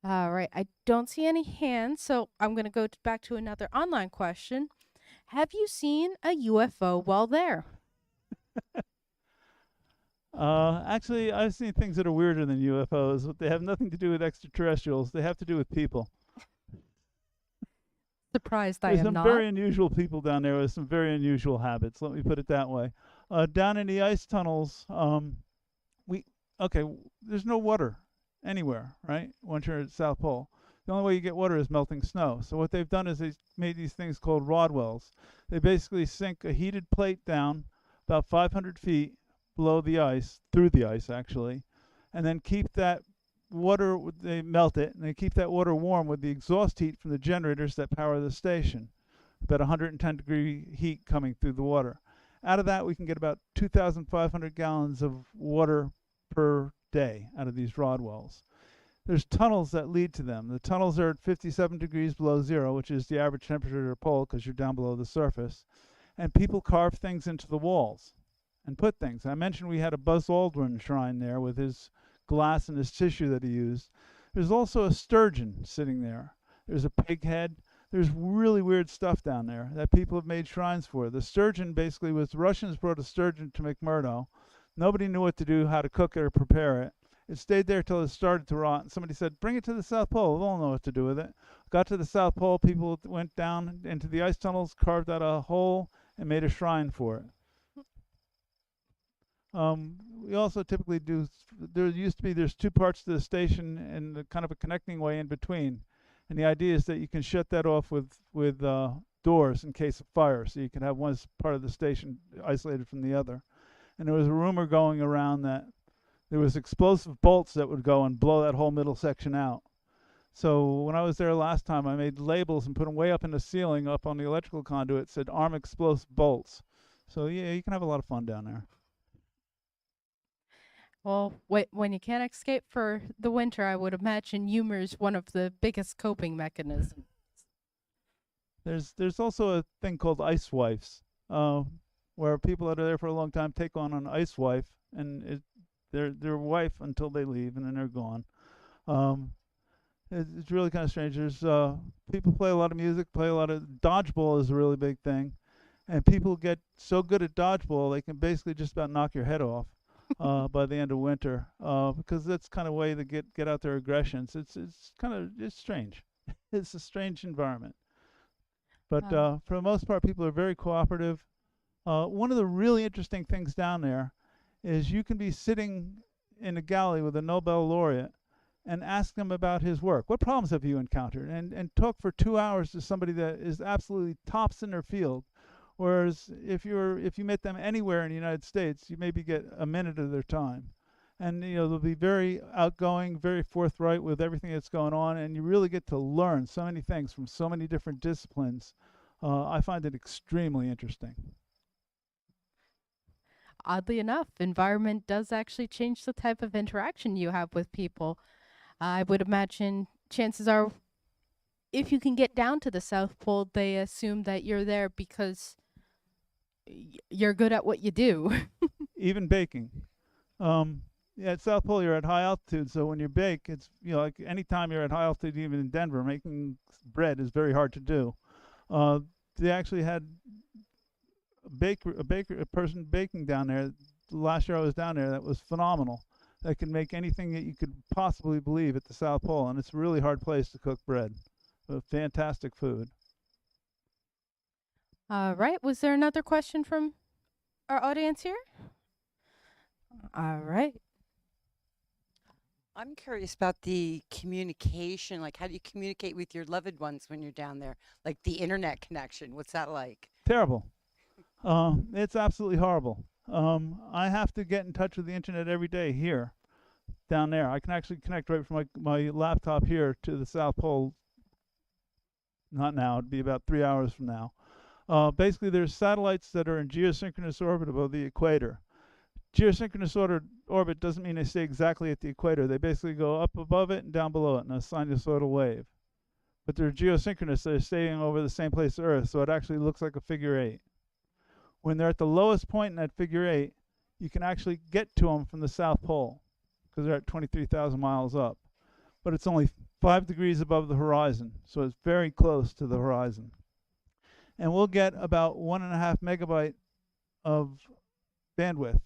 Speaker 1: All right. I don't see any hands, so I'm going to go back to another online question. Have you seen a UFO while there?
Speaker 2: Actually, I've seen things that are weirder than UFOs, but they have nothing to do with extraterrestrials. They have to do with people.
Speaker 1: Surprised I
Speaker 2: There's
Speaker 1: am
Speaker 2: some
Speaker 1: not.
Speaker 2: very unusual people down there with some very unusual habits. Let me put it that way. Down in the ice tunnels, there's no water anywhere, right? Once you're at the South Pole, the only way you get water is melting snow. So what they've done is they've made these things called Rodwells. They basically sink a heated plate down about 500 feet below the ice, through the ice actually, and then keep that water, they melt it, and they keep that water warm with the exhaust heat from the generators that power the station. About 110-degree heat coming through the water. Out of that, we can get about 2,500 gallons of water per day out of these Rodwells. There's tunnels that lead to them. The tunnels are at 57 degrees below zero, which is the average temperature at a pole because you're down below the surface. And people carve things into the walls and put things. I mentioned we had a Buzz Aldrin shrine there with his glass and his tissue that he used. There's also a sturgeon sitting there. There's a pig head. There's really weird stuff down there that people have made shrines for. The sturgeon basically was, the Russians brought a sturgeon to McMurdo. Nobody knew what to do, how to cook it or prepare it. It stayed there till it started to rot. And somebody said, bring it to the South Pole. They'll know what to do with it. Got to the South Pole. People went down into the ice tunnels, carved out a hole, and made a shrine for it. We also typically do, there's two parts to the station and kind of a connecting way in between. And the idea is that you can shut that off with doors in case of fire. So you can have one part of the station isolated from the other. And there was a rumor going around that there was explosive bolts that would go and blow that whole middle section out. So when I was there last time, I made labels and put them way up in the ceiling, up on the electrical conduit, said arm explosive bolts. So yeah, you can have a lot of fun down there.
Speaker 1: Well, when you can't escape for the winter, I would imagine humor is one of the biggest coping mechanisms.
Speaker 2: There's also a thing called ice wifes, where people that are there for a long time take on an ice wife, and they're their wife until they leave, and then they're gone. It's really kind of strange. There's people play a lot of music, play a lot of dodgeball is a really big thing, and people get so good at dodgeball they can basically just about knock your head off. By the end of winter, because that's kind of way to get out their aggressions. It's strange. It's a strange environment, but for the most part, people are very cooperative. One of the really interesting things down there is you can be sitting in a galley with a Nobel laureate and ask them about his work. What problems have you encountered? And talk for 2 hours to somebody that is absolutely tops in their field. Whereas if you met them anywhere in the United States, you maybe get a minute of their time. And they'll be very outgoing, very forthright with everything that's going on, and you really get to learn so many things from so many different disciplines. I find it extremely interesting.
Speaker 1: Oddly enough, environment does actually change the type of interaction you have with people. I would imagine chances are, if you can get down to the South Pole, they assume that you're there because you're good at what you do.
Speaker 2: Even baking. At South Pole, you're at high altitude, so when you bake, it's like any time you're at high altitude, even in Denver, making bread is very hard to do. They actually had a person baking down there. The last year I was down there, that was phenomenal. That can make anything that you could possibly believe at the South Pole, and it's a really hard place to cook bread. Fantastic food.
Speaker 1: Right. Was there another question from our audience here? All right.
Speaker 9: I'm curious about the communication. Like, how do you communicate with your loved ones when you're down there? Like the internet connection. What's that like?
Speaker 2: Terrible. It's absolutely horrible. I have to get in touch with the internet every day here. Down there, I can actually connect right from my laptop here to the South Pole. Not now, it'd be about 3 hours from now. Basically, there's satellites that are in geosynchronous orbit above the equator. Geosynchronous orbit doesn't mean they stay exactly at the equator. They basically go up above it and down below it in a sinusoidal wave. But they're geosynchronous, they're staying over the same place as Earth, so it actually looks like a figure eight. When they're at the lowest point in that figure eight, you can actually get to them from the South Pole, because they're at 23,000 miles up. But it's only 5 degrees above the horizon, so it's very close to the horizon. And we'll get about 1.5 megabyte of bandwidth.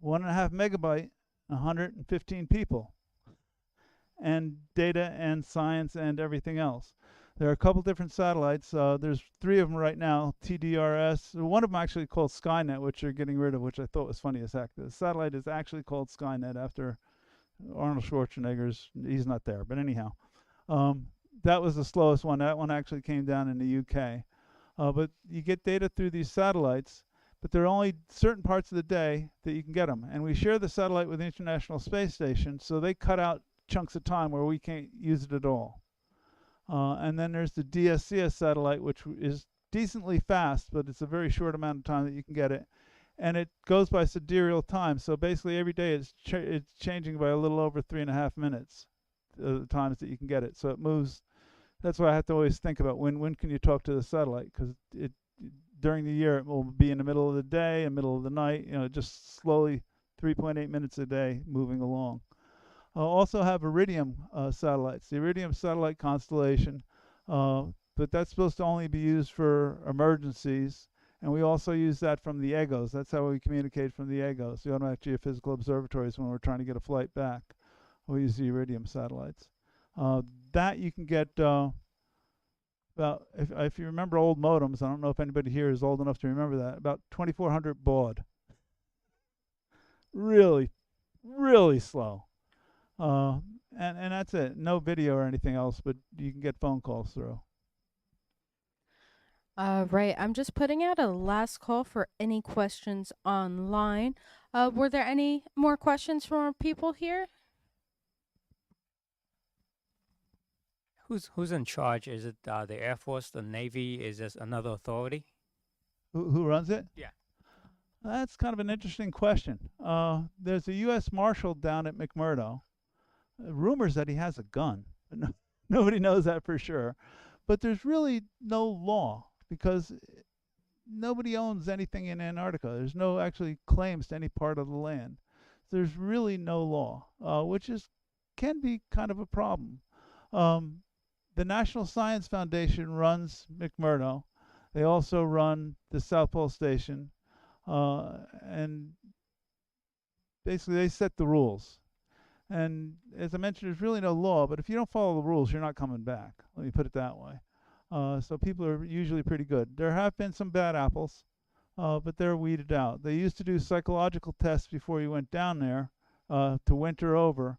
Speaker 2: 1.5 megabyte, 115 people. And data and science and everything else. There are a couple different satellites. There's 3 of them right now, TDRS. One of them actually called Skynet, which they're getting rid of, which I thought was funny as heck. The satellite is actually called Skynet after Arnold Schwarzenegger's, he's not there, but anyhow. That was the slowest one. That one actually came down in the UK. But you get data through these satellites, but there are only certain parts of the day that you can get them. And we share the satellite with the International Space Station, so they cut out chunks of time where we can't use it at all. And then there's the DSCS satellite, which is decently fast, but it's a very short amount of time that you can get it. And it goes by sidereal time, so basically every day it's changing by a little over 3.5 minutes, the times that you can get it. So it moves. That's why I have to always think about when can you talk to the satellite, because during the year it will be in the middle of the day, in the middle of the night, just slowly 3.8 minutes a day moving along. I'll also have Iridium satellites, the Iridium satellite constellation, but that's supposed to only be used for emergencies, and we also use that from the EGOs. That's how we communicate from the EGOs, the Automatic Geophysical Observatories, when we're trying to get a flight back. We use the Iridium satellites. That you can get about, if you remember old modems, I don't know if anybody here is old enough to remember that, about 2400 baud. Really, really slow. And that's it. No video or anything else, but you can get phone calls through.
Speaker 1: Right. I'm just putting out a last call for any questions online. Were there any more questions from our people here?
Speaker 10: Who's in charge? Is it the Air Force, the Navy? Is this another authority?
Speaker 2: Who runs it?
Speaker 10: Yeah.
Speaker 2: That's kind of an interesting question. There's a U.S. Marshal down at McMurdo. Rumors that he has a gun, but nobody knows that for sure. But there's really no law, because nobody owns anything in Antarctica. There's no actually claims to any part of the land. There's really no law, which can be kind of a problem. The National Science Foundation runs McMurdo. They also run the South Pole Station, and basically they set the rules. And as I mentioned, there's really no law, but if you don't follow the rules, you're not coming back. Let me put it that way. So people are usually pretty good. There have been some bad apples, but they're weeded out. They used to do psychological tests before you went down there to winter over,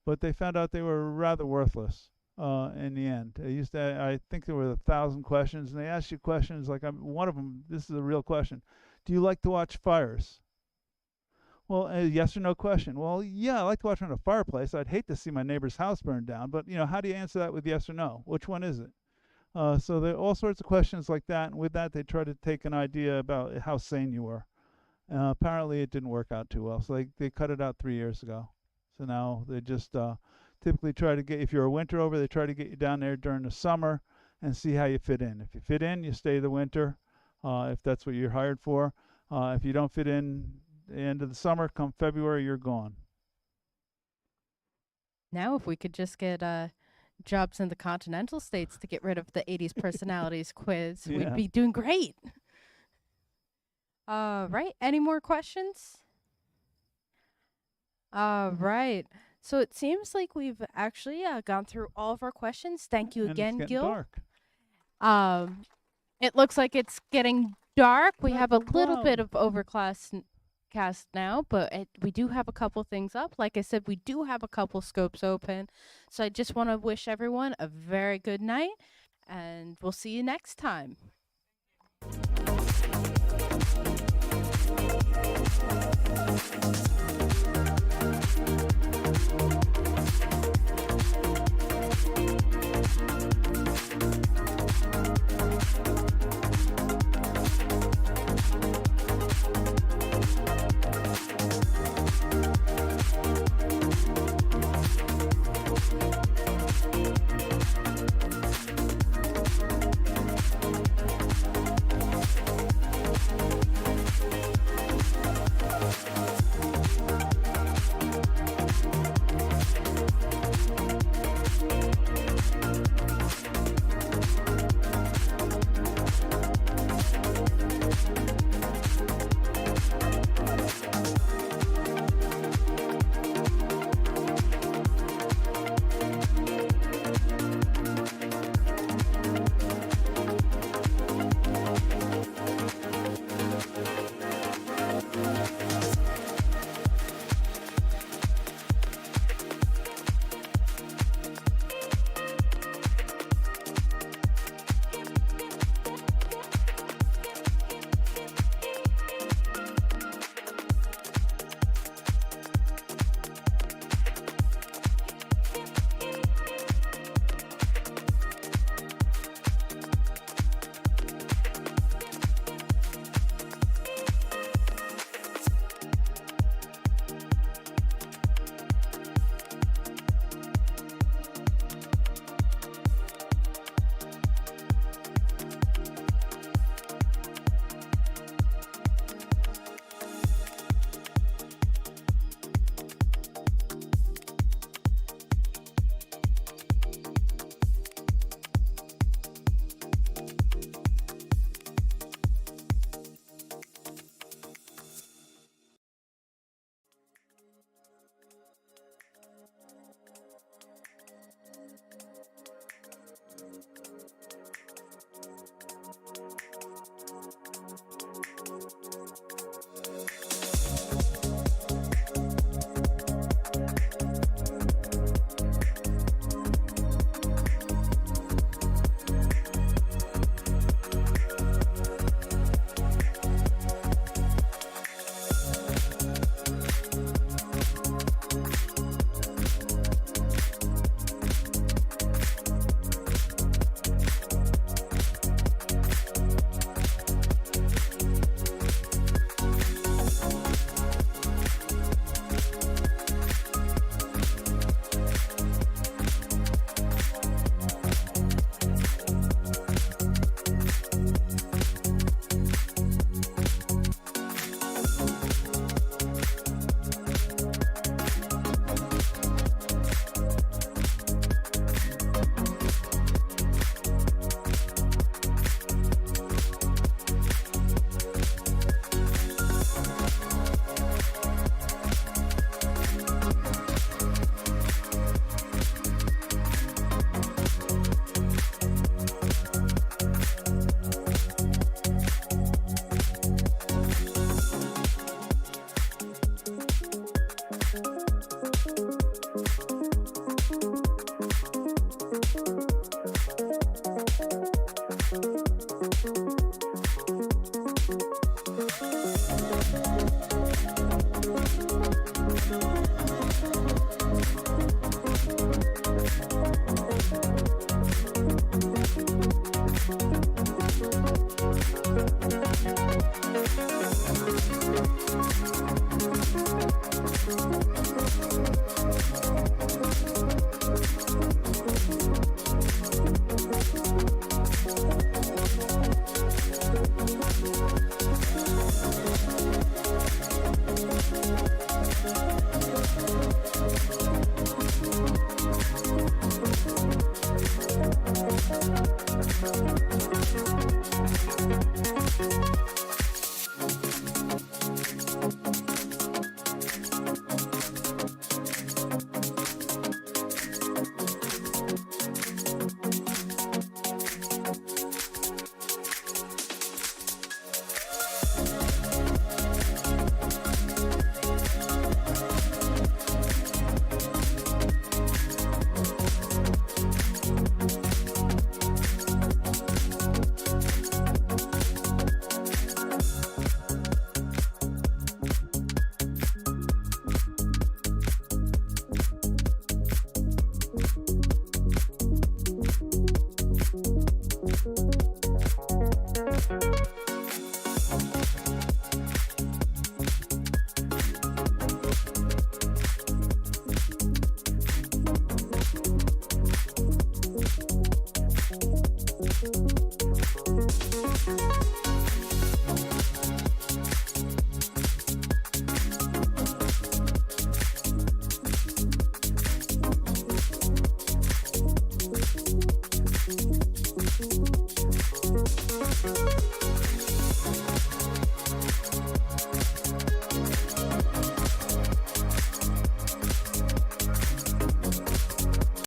Speaker 2: but they found out they were rather worthless in the end. They used to, I think there were 1,000 questions, and they asked you questions like, one of them, this is a real question. Do you like to watch fires? Well, a yes or no question. Well, yeah, I like to watch around a fireplace. I'd hate to see my neighbor's house burn down, but how do you answer that with yes or no? Which one is it? So there are all sorts of questions like that, and with that they try to take an idea about how sane you were. Apparently it didn't work out too well, so they cut it out 3 years ago. So now they just typically try to get, if you're a winter over, they try to get you down there during the summer and see how you fit in. If you fit in, you stay the winter, if that's what you're hired for. If you don't fit in, the end of the summer, come February, you're gone.
Speaker 1: Now, if we could just get jobs in the continental states to get rid of the 80s personalities quiz, we'd be doing great. Right. Any more questions? Right. So it seems like we've actually gone through all of our questions. Thank you
Speaker 2: And
Speaker 1: again,
Speaker 2: it's getting
Speaker 1: Gil.
Speaker 2: dark.
Speaker 1: It looks like it's getting dark. We
Speaker 2: Let
Speaker 1: have a
Speaker 2: the
Speaker 1: little bit
Speaker 2: love.
Speaker 1: of cast now, but we do have a couple things up. Like I said, we do have a couple scopes open. So I just want to wish everyone a very good night, and we'll see you next time.